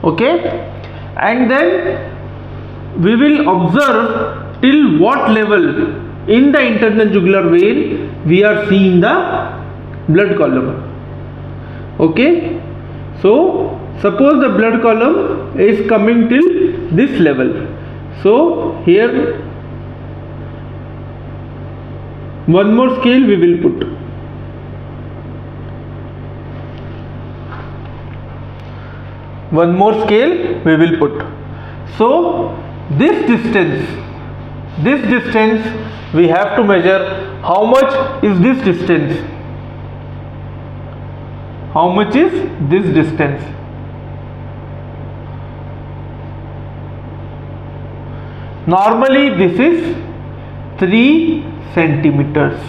A: Okay, and then we will observe till what level in the internal jugular vein we are seeing the blood column. Okay, so suppose the blood column is coming till this level. So here one more scale we will put. One more scale we will put. So this distance we have to measure. How much is this distance? How much is this distance? Normally this is 3 centimeters.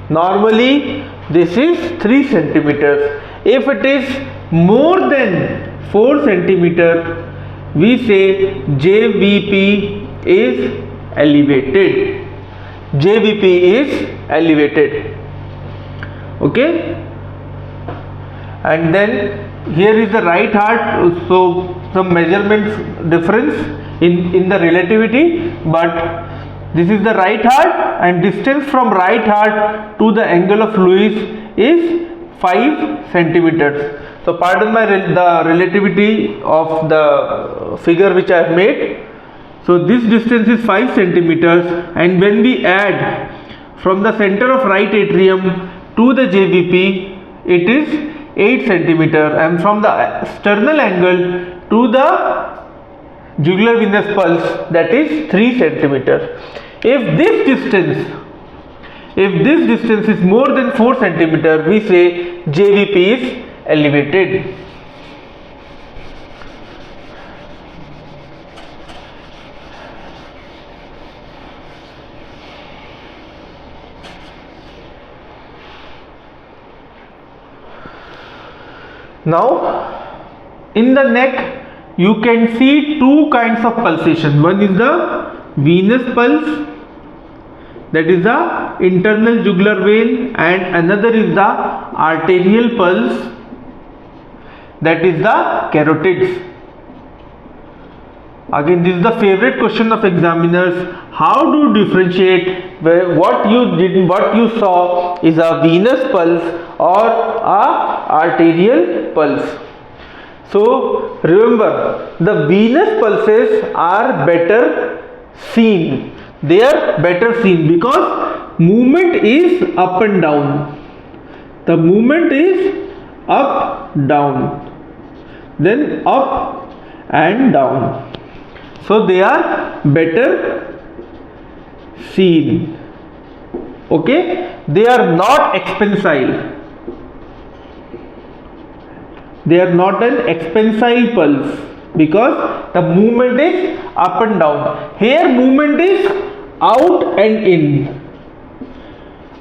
A: Normally this is 3 centimeters. If it is more than 4 centimeters, we say JVP is elevated. JVP is elevated. Okay, and then here is the right heart. So some measurements difference in the relativity, but this is the right heart, and distance from right heart to the angle of Lewis is 5 centimeters. So pardon my the relativity of the figure which I have made. So this distance is 5 centimeters, and when we add from the center of right atrium to the JVP, it is 8 centimeter, and from the sternal angle to the jugular venous pulse, that is 3 centimeter. If this distance is more than 4 centimeter, we say JVP is elevated. Now in the neck you can see two kinds of pulsation. One is the venous pulse, that is the internal jugular vein, and another is the arterial pulse, that is the carotids. Again, this is the favorite question of examiners. How do you differentiate what you saw is a venous pulse or a arterial pulse? So remember, the venous pulses are better seen. They are better seen because movement is up and down. The movement is up, down, then up and down. So they are better seen. Okay, they are not expansile. They are not an expansile pulse because the movement is up and down. Here movement is out and in,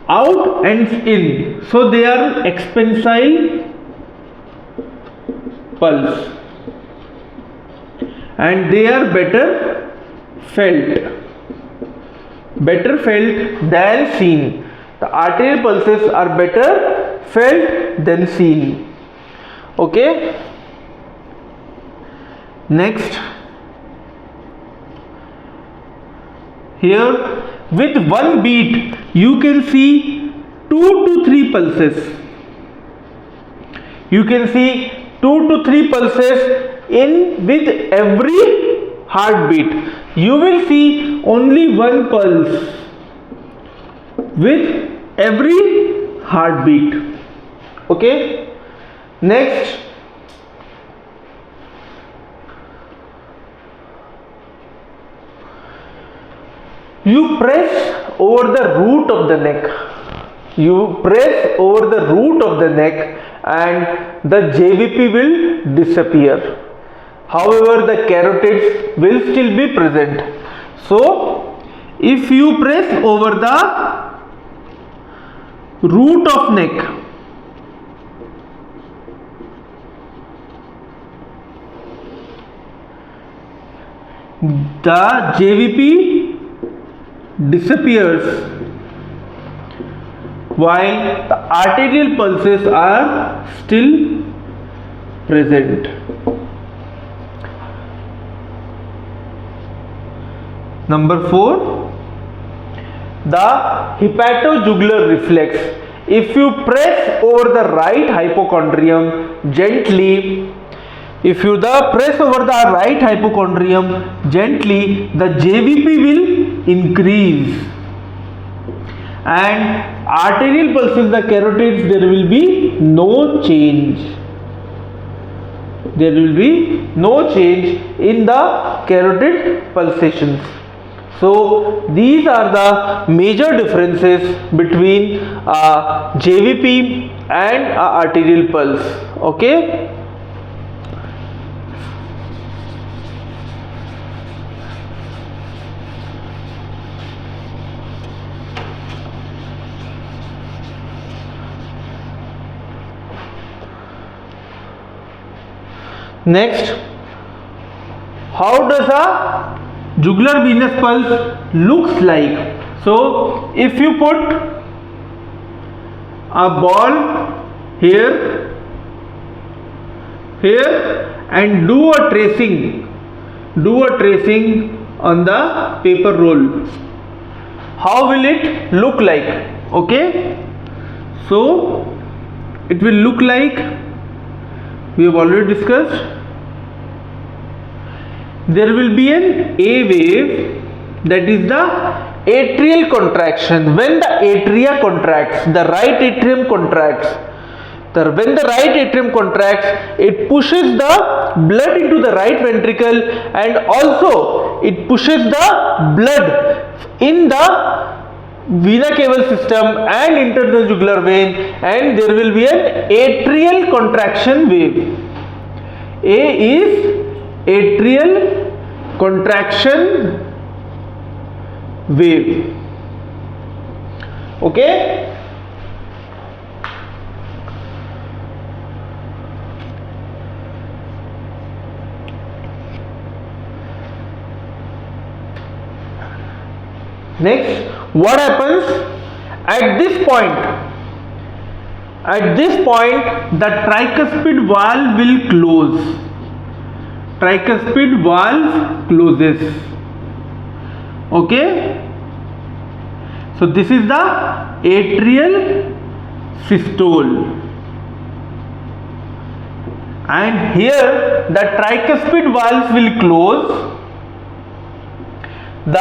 A: out and in. So they are expansile pulse, and they are better felt than seen. The arterial pulses are better felt than seen. Okay. Next, here with one beat you can see 2 to 3 pulses. You can see 2 to 3 pulses in with every heartbeat. You will see only one pulse with every heartbeat. Okay. Next, you press over the root of the neck. You press over the root of the neck and the JVP will disappear. However, the carotids will still be present. So, if you press over the root of neck, the JVP disappears while the arterial pulses are still present. Number 4, the hepatojugular reflex. If you press over the right hypochondrium gently, press over the right hypochondrium gently, the JVP will increase and arterial pulses, the carotids, there will be no change. There will be no change in the carotid pulsations. So these are the major differences between JVP and arterial pulse. Okay. Next, how does a jugular venous pulse looks like? So if you put a ball here and do a tracing on the paper roll, how will it look like? Okay, so it will look like, we have already discussed, there will be an A wave, that is the atrial contraction. When the atria contracts, the right atrium contracts. When the right atrium contracts, it pushes the blood into the right ventricle and also it pushes the blood in the vena cava system and enters the jugular vein, and there will be an atrial contraction wave. A is atrial contraction wave. Okay. Next, what happens at this point? At this point, the tricuspid valve will close. Tricuspid valve closes. Okay. So this is the atrial systole, and here the tricuspid valves will close. The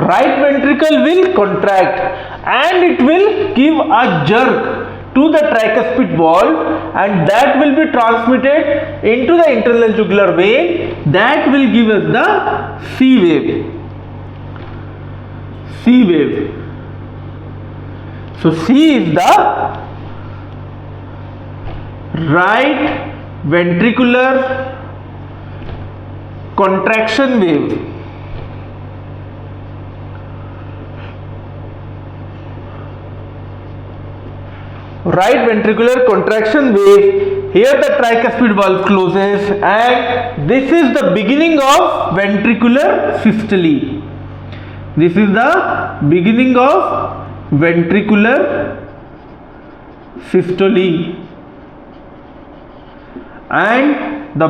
A: right ventricle will contract and it will give a jerk to the tricuspid valve, and that will be transmitted into the internal jugular vein. That will give us the C wave. C wave. So C is the right ventricular contraction wave. Right ventricular contraction wave. Here the tricuspid valve closes, and this is the beginning of ventricular systole. This is the beginning of ventricular systole and the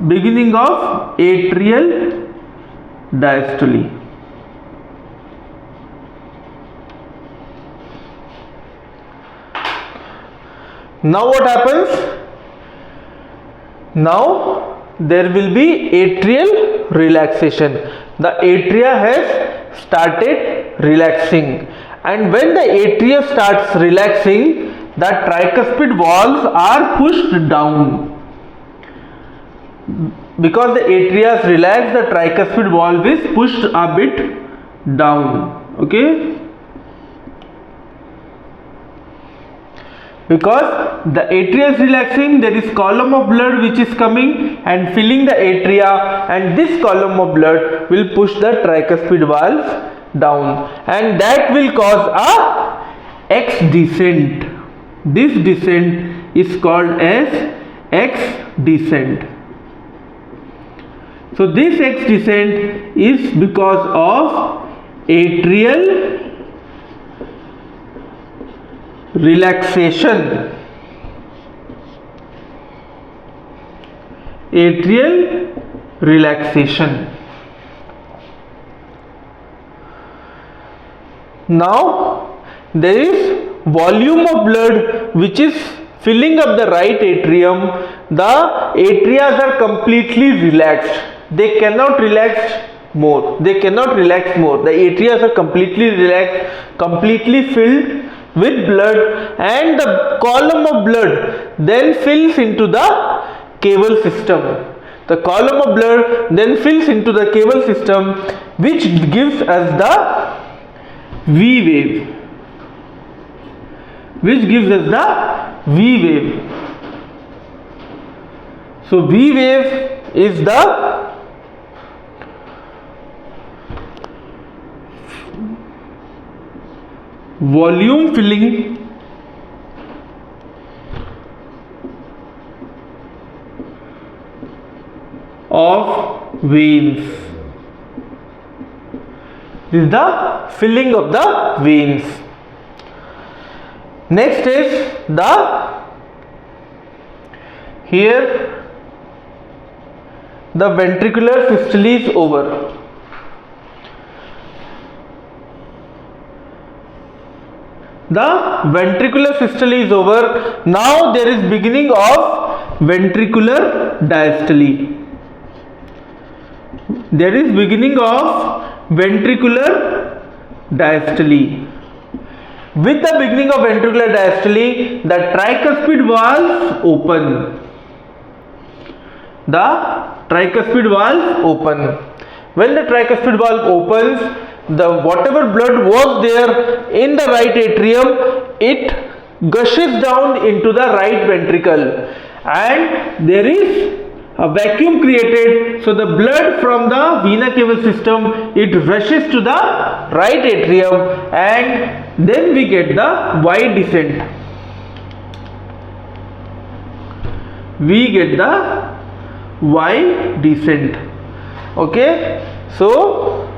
A: beginning of atrial diastole. Now what happens? Now there will be atrial relaxation. The atria has started relaxing, and when the atria starts relaxing, the tricuspid valves are pushed down. Because the atria is relaxed, the tricuspid valve is pushed a bit down. Okay? Because the atria is relaxing, there is column of blood which is coming and filling the atria, and this column of blood will push the tricuspid valves down, and that will cause a X descent. This descent is called as X descent. So this X descent is because of atrial relaxation. Atrial relaxation. Now there is volume of blood which is filling up the right atrium. The atrias are completely relaxed. They cannot relax more. They cannot relax more. The atrias are completely relaxed, completely filled with blood, and the column of blood then fills into the cable system. The column of blood then fills into the cable system, which gives us the V wave. Which gives us the V wave. So V wave is the volume filling of veins. This is the filling of the veins. Next is here the ventricular systole is over. The ventricular systole is over. Now there is beginning of ventricular diastole. There is beginning of ventricular diastole. With the beginning of ventricular diastole, the tricuspid valves open. The tricuspid valve open. When the tricuspid valve opens, the whatever blood was there in the right atrium, it gushes down into the right ventricle, and there is a vacuum created. So the blood from the vena cava system, it rushes to the right atrium, and then we get the Y descent. We get the Y descent. Okay, so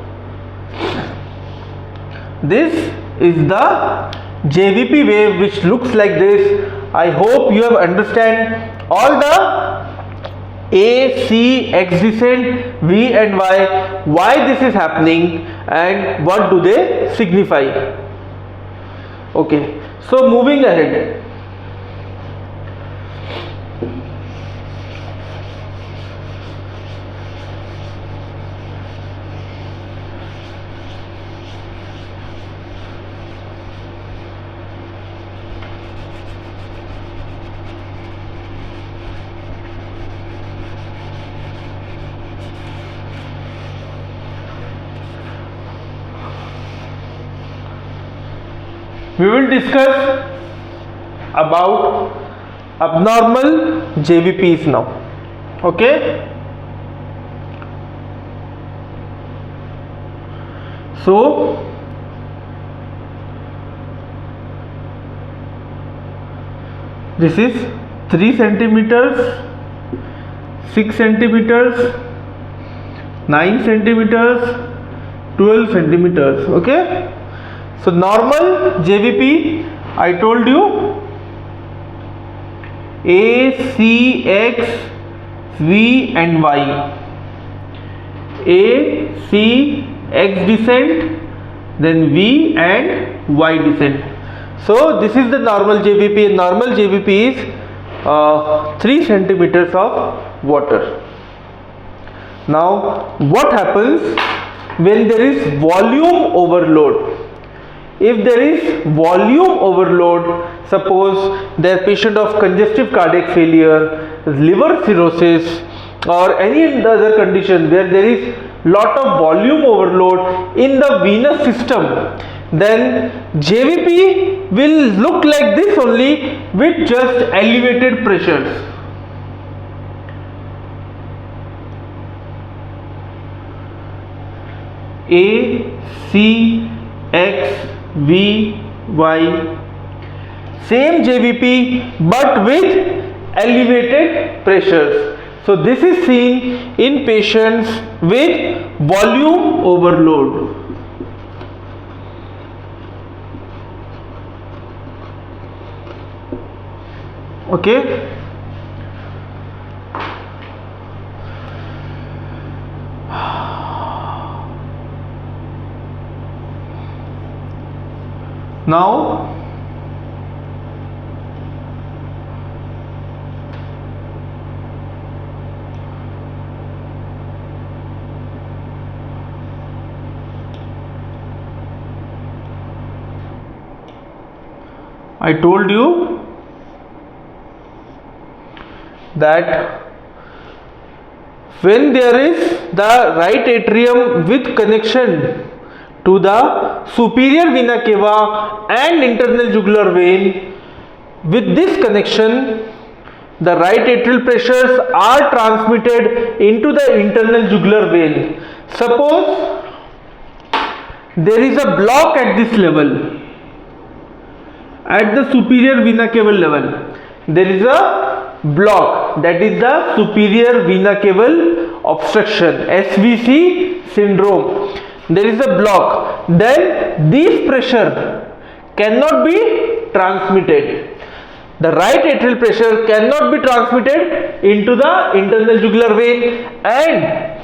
A: this is the JVP wave which looks like this. I hope you have understand all the A, C, X descent, V and Y, why this is happening and what do they signify. Okay, so moving ahead. We will discuss about abnormal JVPs now. Okay, so this is 3 centimeters, 6 centimeters, 9 centimeters, 12 centimeters. Okay, So normal JVP, I told you A, C, X, V and Y. A, C, X descent, then V and Y descent. So this is the normal JVP, and normal JVP is 3 centimeters of water. Now what happens when there is volume overload? If there is volume overload, suppose the patient of congestive cardiac failure, liver cirrhosis or any other condition where there is lot of volume overload in the venous system, then JVP will look like this only with just elevated pressures. A, C, X, V, Y, same JVP but with elevated pressures. So this is seen in patients with volume overload. Okay. Now I told you that when there is the right atrium with connection to the superior vena cava and internal jugular vein, with this connection the right atrial pressures are transmitted into the internal jugular vein. Suppose there is a block at this level, at the superior vena cava level there is a block, that is the superior vena cava obstruction, SVC syndrome. There is a block, then this pressure cannot be transmitted. The right atrial pressure cannot be transmitted into the internal jugular vein, and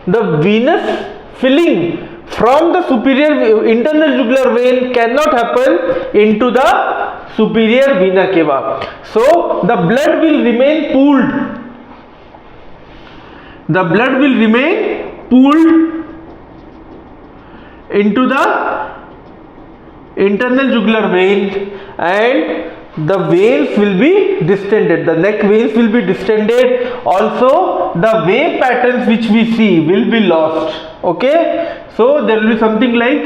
A: the venous filling from the superior internal jugular vein cannot happen into the superior vena cava. So the blood will remain pooled. The blood will remain pooled into the internal jugular vein, and the veins will be distended. The neck veins will be distended. Also the wave patterns which we see will be lost. Okay, so there will be something like,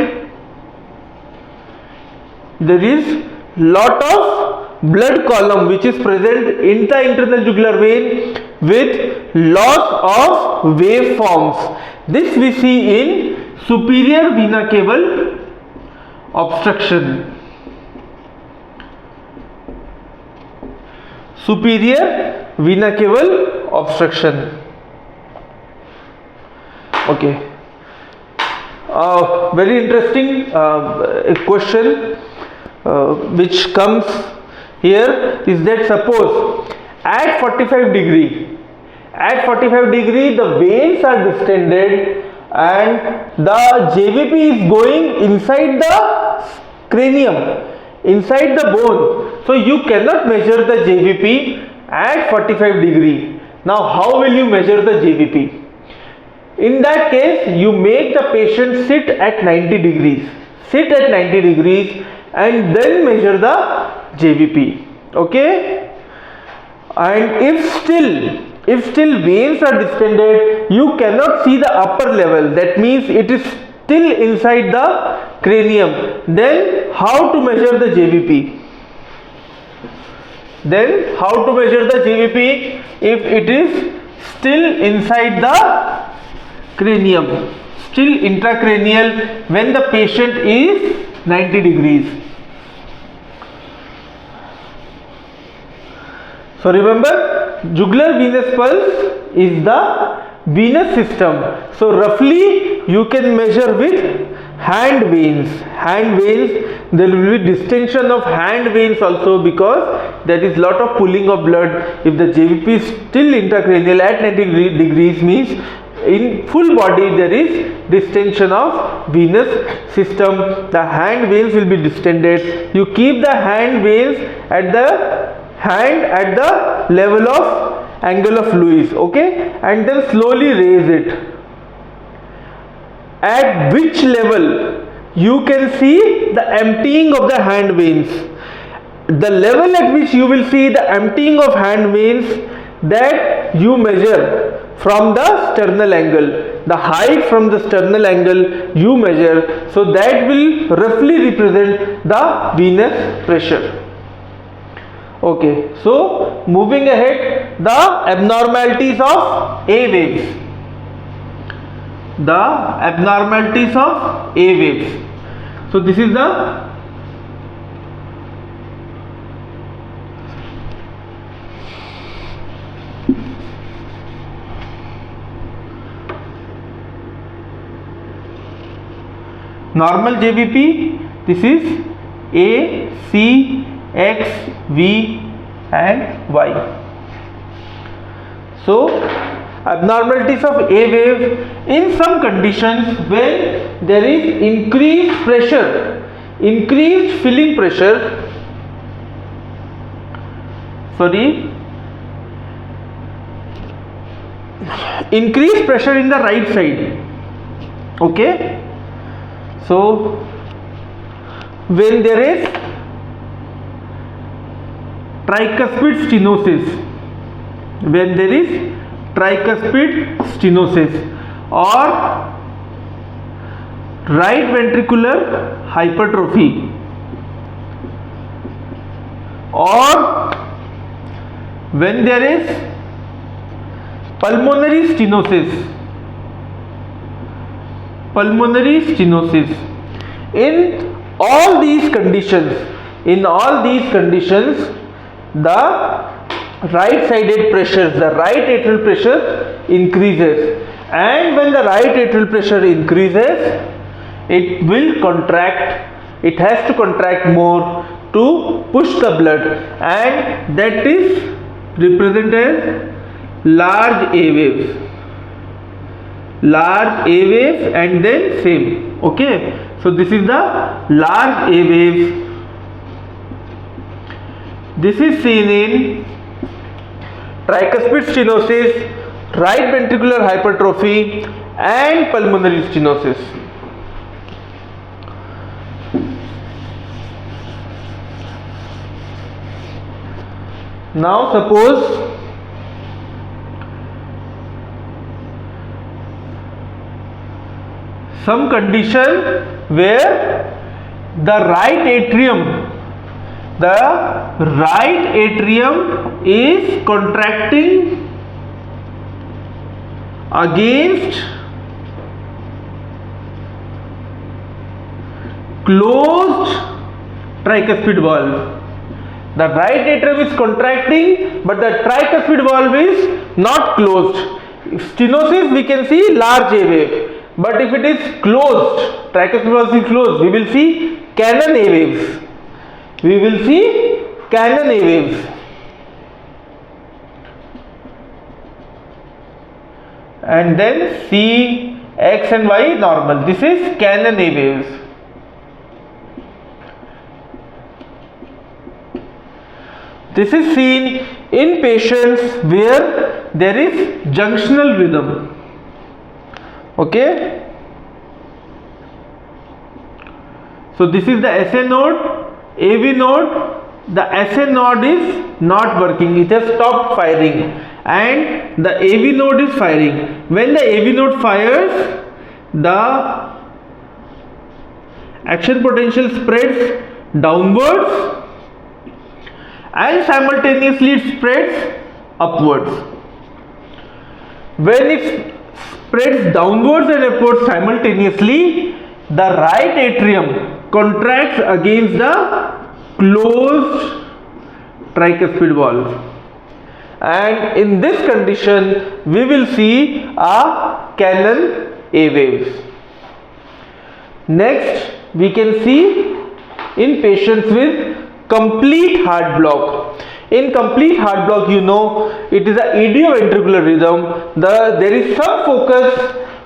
A: there is lot of blood column which is present in the internal jugular vein with loss of waveforms. This we see in superior vena cava obstruction. Superior vena cava obstruction. Okay. Very interesting question which comes here is that suppose at 45 degree the veins are distended and the JVP is going inside the cranium, inside the bone. So you cannot measure the JVP at 45 degree. Now how will you measure the JVP? In that case you make the patient sit at 90 degrees. Sit at 90 degrees and then measure the JVP. Okay? And if still veins are distended, you cannot see the upper level, that means it is still inside the cranium, then how to measure the JVP? Then how to measure the JVP if it is still inside the cranium, still intracranial when the patient is 90 degrees? So remember, jugular venous pulse is the venous system. So roughly you can measure with hand veins. Hand veins, there will be distension of hand veins also, because there is lot of pooling of blood. If the JVP is still intracranial at 90 degrees, means in full body there is distension of venous system. The hand veins will be distended. You keep the hand veins at the level of angle of Lewis, okay, and then slowly raise it. At which level you can see the emptying of the hand veins. The level at which you will see the emptying of hand veins, that you measure from the sternal angle. The height from the sternal angle you measure, so that will roughly represent the venous pressure. Okay, so moving ahead, the abnormalities of A waves. The abnormalities of A waves. So this is the normal JVP. This is A, C, X, V and Y. So abnormalities of A wave, in some conditions when there is increased pressure, increased filling pressure, increased pressure in the right side, okay. So when there is tricuspid stenosis, when there is tricuspid stenosis or right ventricular hypertrophy, or when there is pulmonary stenosis, in all these conditions, the right sided pressure, the right atrial pressure increases, and when the right atrial pressure increases, it will contract, it has to contract more to push the blood, and that is represented as large A waves. Large A waves and then same, okay. So this is the large A waves. This is seen in tricuspid stenosis, right ventricular hypertrophy and pulmonary stenosis. Now suppose some condition where the right atrium is contracting against closed tricuspid valve. The right atrium is contracting, but the tricuspid valve is not closed. Stenosis, we can see large A wave. But if it is closed, tricuspid valve is closed, we will see cannon A waves. We will see cannon A waves. And then C, X and Y normal. This is cannon A waves. This is seen in patients where there is junctional rhythm. Okay. So this is the SA node, AV node. The SA node is not working, it has stopped firing, and the AV node is firing. When the AV node fires, the action potential spreads downwards and simultaneously it spreads upwards. When it spreads downwards and upwards simultaneously, the right atrium contracts against the closed tricuspid valve, and in this condition we will see a cannon A waves. Next, we can see in patients with complete heart block. In complete heart block, you know, it is a idioventricular rhythm. There is some focus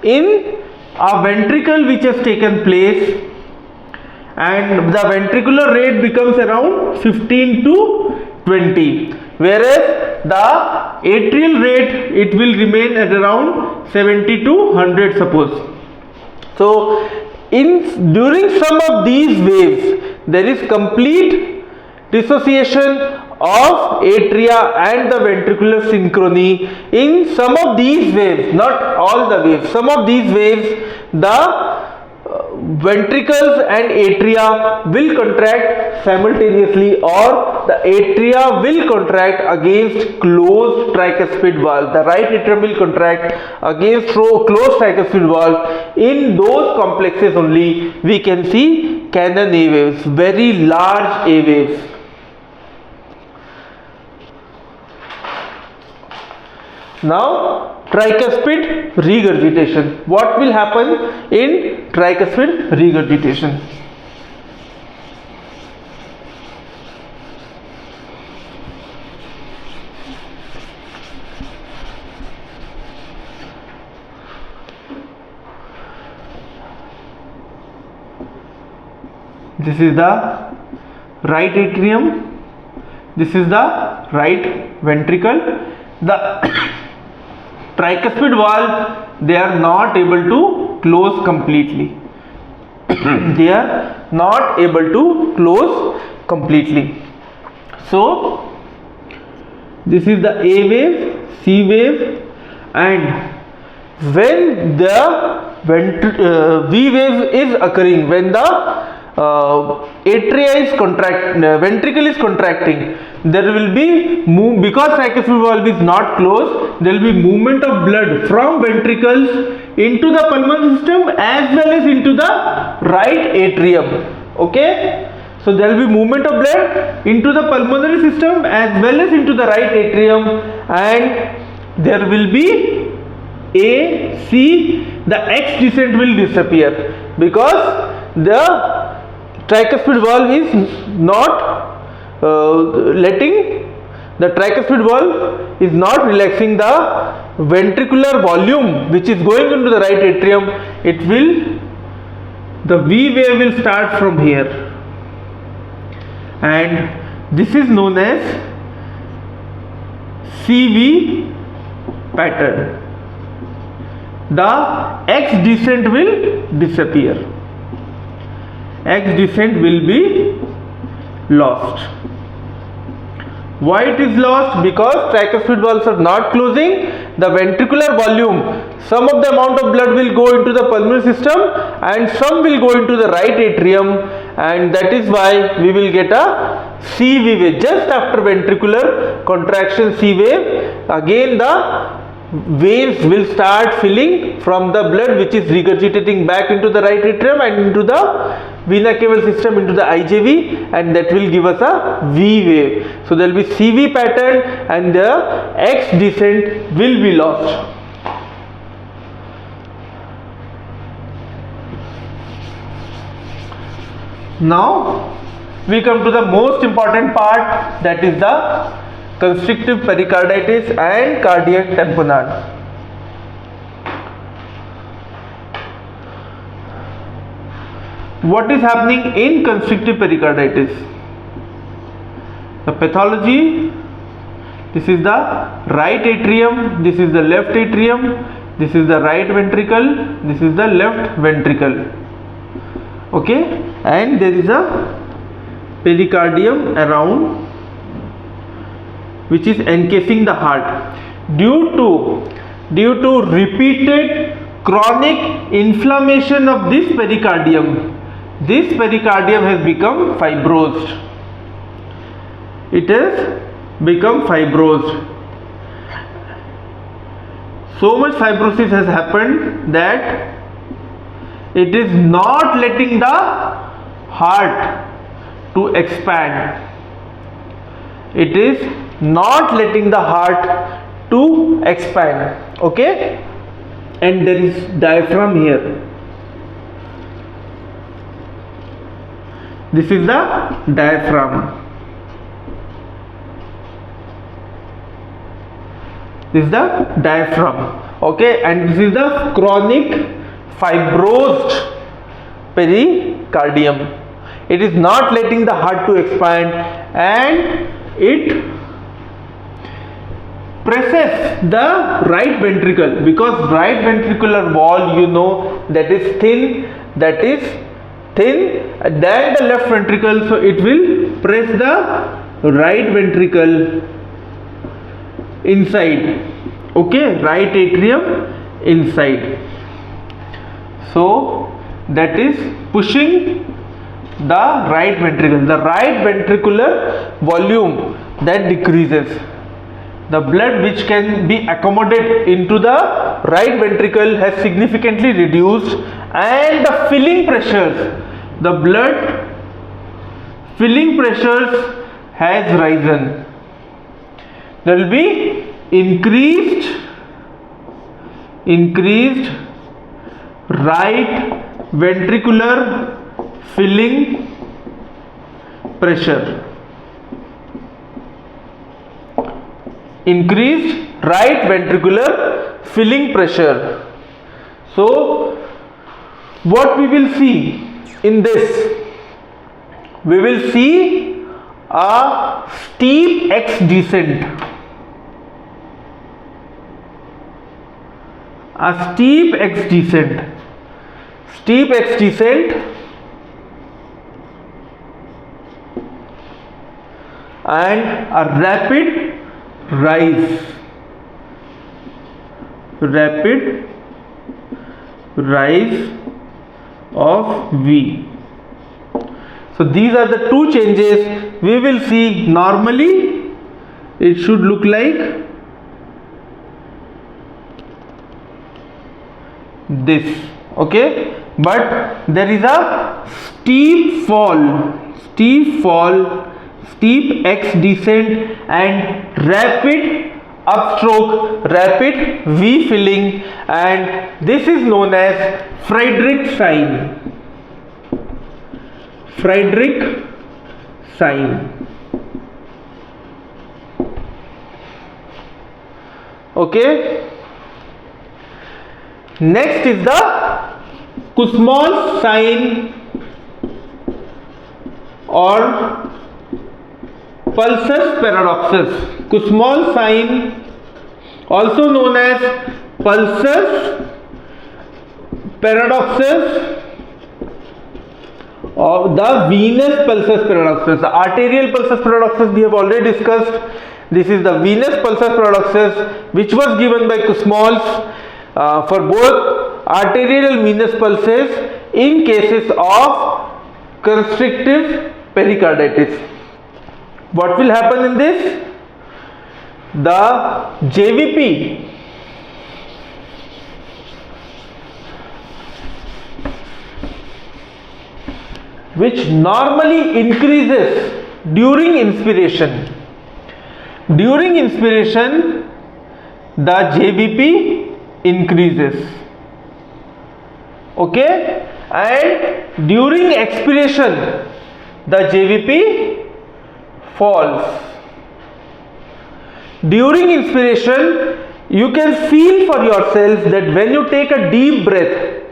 A: in a ventricle which has taken place, and the ventricular rate becomes around 15 to 20, whereas the atrial rate, it will remain at around 70 to 100, suppose. So during some of these waves, there is complete dissociation of atria and the ventricular synchrony. In some of these waves, not all the waves, some of these waves, the ventricles and atria will contract simultaneously, or the atria will contract against closed tricuspid valve. The right atrium will contract against closed tricuspid valve. In those complexes only we can see Cannon A waves, very large A waves. Now, tricuspid regurgitation. What will happen in tricuspid regurgitation? This is the right atrium, this is the right ventricle. The tricuspid valve, they are not able to close completely. They are not able to close completely. So this is the A wave, C wave, and when the V wave is occurring, when the atria is ventricle is contracting, there will be because tricuspid valve is not closed, there will be movement of blood from ventricles into the pulmonary system as well as into the right atrium. Okay, so there will be movement of blood into the pulmonary system as well as into the right atrium, and there will be A, C, the X descent will disappear because the tricuspid valve is not the tricuspid valve is not relaxing the ventricular volume which is going into the right atrium. The V wave will start from here, and this is known as CV pattern. The X descent will disappear. X descent will be lost. Why it is lost? Because tricuspid valves are not closing. The ventricular volume, some of the amount of blood will go into the pulmonary system and some will go into the right atrium, and that is why we will get a CV wave. Just after ventricular contraction C wave, again the veins will start filling from the blood which is regurgitating back into the right atrium and into the vena cava system, into the IJV, and that will give us a V wave. So there will be CV pattern and the X descent will be lost. Now we come to the most important part, that is the constrictive pericarditis and cardiac tamponade. What is happening in constrictive pericarditis? The pathology: this is the right atrium, this is the left atrium, this is the right ventricle, this is the left ventricle. Okay, and there is a pericardium around which is encasing the heart. Due to repeated chronic inflammation of this pericardium has become fibrosed. It has become fibrosed. So much fibrosis has happened that it is not letting the heart to expand. It is not letting the heart to expand. Okay, and there is diaphragm here. This is the diaphragm. This is the diaphragm. Okay, and this is the chronic fibrosed pericardium. It is not letting the heart to expand, and it presses the right ventricle, because right ventricular wall, you know, that is thin than the left ventricle, so it will press the right ventricle inside. Okay, right atrium inside. So that is pushing the right ventricle. The right ventricular volume that decreases. The blood which can be accommodated into the right ventricle has significantly reduced, and the filling pressures, the blood filling pressures has risen. There will be increased right ventricular filling pressure. Increased right ventricular filling pressure. So what we will see in this, we will see a steep X descent. A steep X descent. Steep X descent and a rapid rise. Rapid rise of V. So these are the two changes we will see. Normally it should look like this, okay, but there is a steep fall, steep X descent and rapid upstroke, rapid V filling, and this is known as Friedreich sign. Friedreich sign. Okay. Next is the Kussmaul's sign or pulsus paradoxus. Kussmaul's sign, also known as pulsus paradoxus, or the venous pulsus paradoxus. The arterial pulsus paradoxus we have already discussed. This is the venous pulsus paradoxus, which was given by Kussmaul's for both arterial and venous pulses in cases of constrictive pericarditis. What will happen in this? The JVP which normally increases during inspiration. During inspiration, the JVP increases, okay, and during expiration the JVP falls. During inspiration, you can feel for yourself that when you take a deep breath,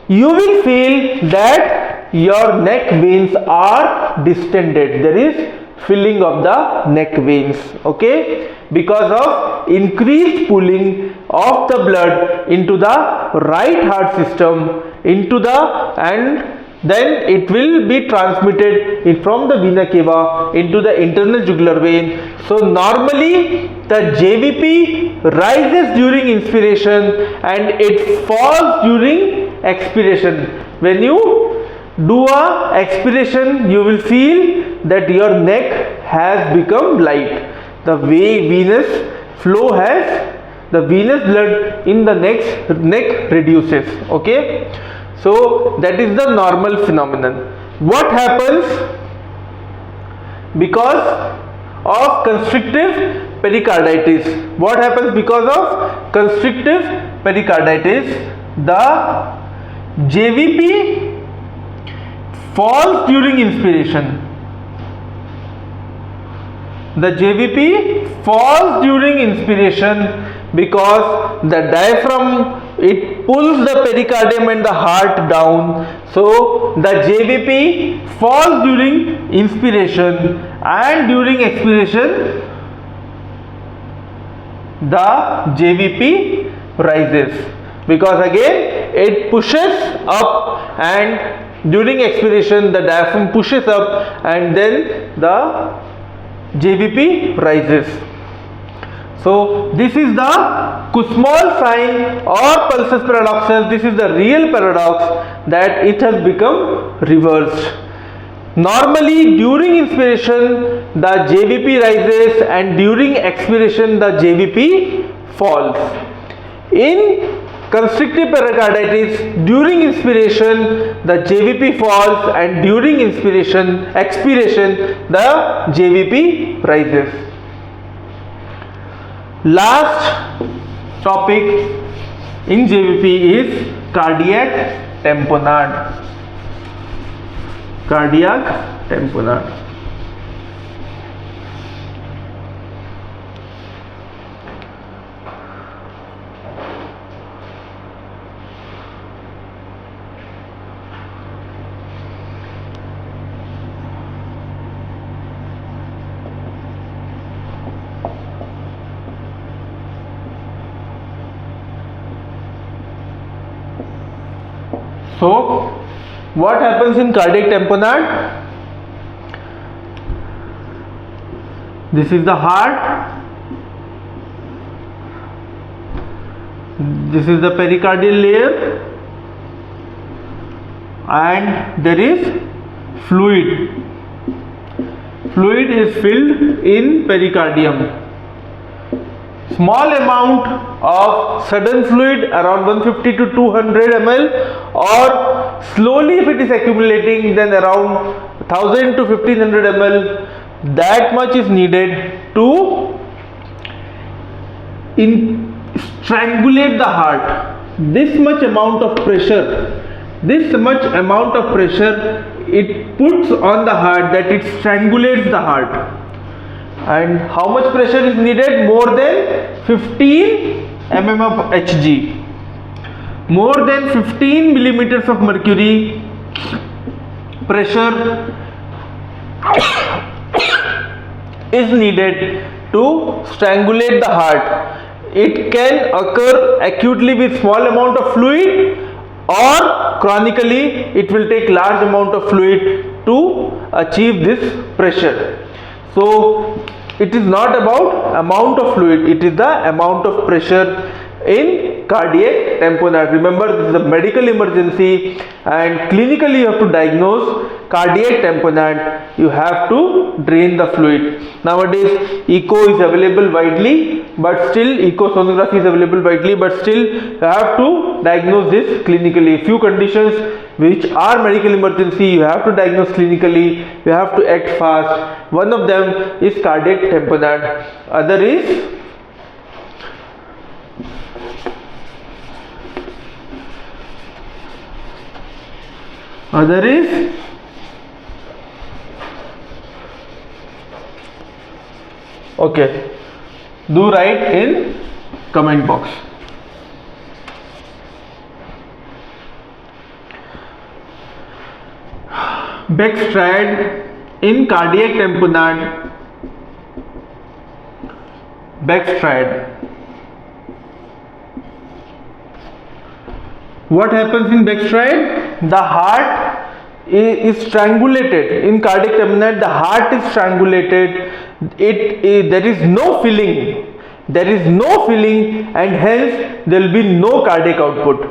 A: you will feel that your neck veins are distended. There is filling of the neck veins, okay, because of increased pooling of the blood into the right heart system, into the, and then it will be transmitted from the vena cava into the internal jugular vein. So normally the JVP rises during inspiration and it falls during expiration. When you do a expiration, you will feel that your neck has become light. The way venous flow has, the venous blood in the neck reduces, okay. So that is the normal phenomenon. What happens because of constrictive pericarditis? What happens because of constrictive pericarditis? The JVP falls during inspiration. The JVP falls during inspiration because the diaphragm, it pulls the pericardium and the heart down. So the JVP falls during inspiration, and during expiration the JVP rises, because again it pushes up, and during expiration the diaphragm pushes up and then the JVP rises. So this is the Kussmaul sign or pulsus paradoxus. This is the real paradox, that it has become reversed. Normally during inspiration the JVP rises and during expiration the JVP falls. In constrictive pericarditis, during inspiration the JVP falls and during expiration the JVP rises. Last topic in JVP is cardiac tamponade. Cardiac tamponade. So what happens in cardiac tamponade? This is the heart, this is the pericardial layer, and there is fluid. Fluid is filled in pericardium. Small amount of sudden fluid, around 150 to 200 ml, or slowly if it is accumulating, then around 1000 to 1500 ml. That much is needed to strangulate the heart. This much amount of pressure, it puts on the heart, that it strangulates the heart. And how much pressure is needed? More than 15 mm of Hg, more than 15 millimeters of mercury pressure is needed to strangulate the heart. It can occur acutely with small amount of fluid, or chronically it will take large amount of fluid to achieve this pressure. So it is not about amount of fluid, it is the amount of pressure in cardiac tamponade. Remember, this is a medical emergency, and clinically you have to diagnose cardiac tamponade. You have to drain the fluid. Nowadays echo is available widely, but still echo sonography is available widely, but still you have to diagnose this clinically. Few conditions which are medical emergency, you have to diagnose clinically, you have to act fast. One of them is cardiac tamponade, other is okay, do write in comment box. Beck's triad in cardiac tamponade. Beck's triad. What happens in Beck's triad? The heart is strangulated. In cardiac tamponade, the heart is strangulated. There is no filling. And hence there will be no cardiac output.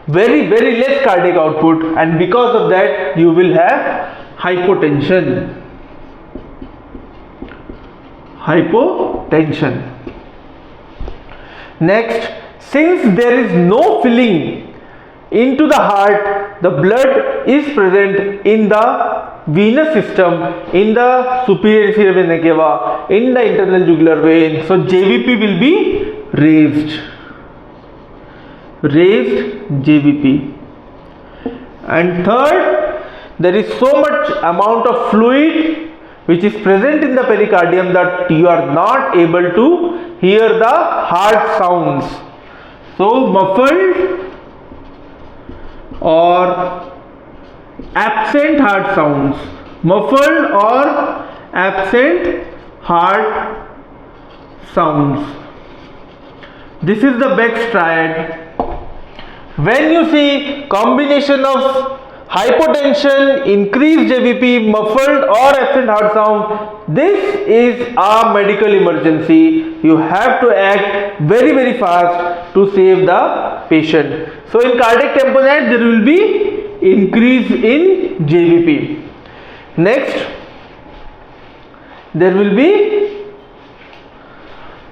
A: Very less cardiac output, and because of that you will have hypotension. Next, since there is no filling into the heart, the blood is present in the venous system, in the superior inferior vena cava, in the internal jugular vein. So JVP will be raised JVP. And third, there is so much amount of fluid which is present in the pericardium that you are not able to hear the heart sounds. So muffled or absent heart sounds, muffled or absent heart sounds. This is the Beck's triad. When you see combination of hypotension, increased JVP, muffled or absent heart sound, this is a medical emergency. You have to act very very fast to save the patient. So in cardiac tamponade there will be increase in JVP. Next, there will be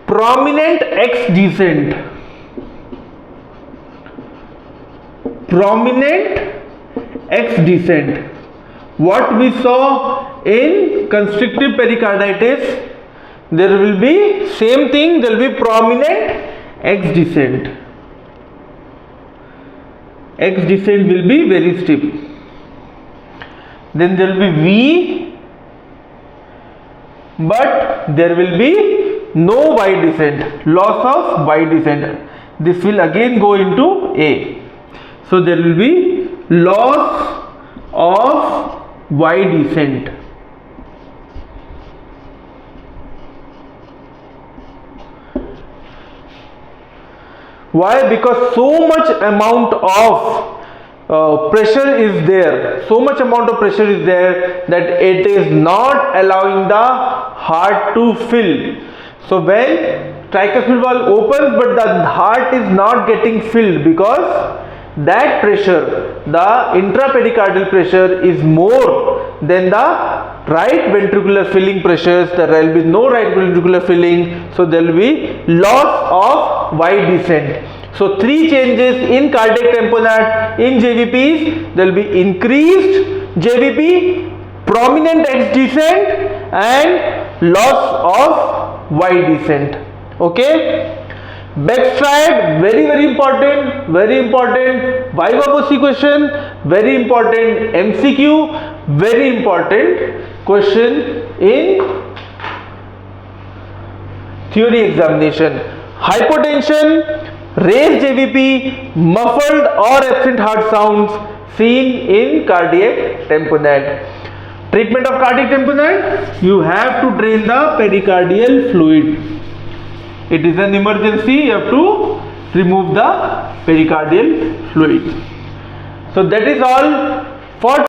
A: prominent X descent. Prominent X descent. What we saw in constrictive pericarditis, there will be same thing, there will be prominent X descent. X descent will be very steep. Then there will be V, but there will be no Y descent, loss of Y descent. This will again go into A. So there will be loss of Y descent. Why? Because so much amount of pressure is there, so much amount of pressure is there that it is not allowing the heart to fill. So when tricuspid valve opens but the heart is not getting filled, because that pressure, the intrapericardial pressure, is more than the right ventricular filling pressures. There will be no right ventricular filling, so there will be loss of Y descent. So three changes in cardiac tamponade in JVPs. There will be increased JVP, prominent X descent, and loss of Y descent. Okay. Beck's triad, very very important, very important. Viva voce question, very important. MCQ, very important question in theory examination. Hypotension, raised JVP, muffled or absent heart sounds seen in cardiac tamponade. Treatment of cardiac tamponade, you have to drain the pericardial fluid. It is an emergency, you have to remove the pericardial fluid. So that is all for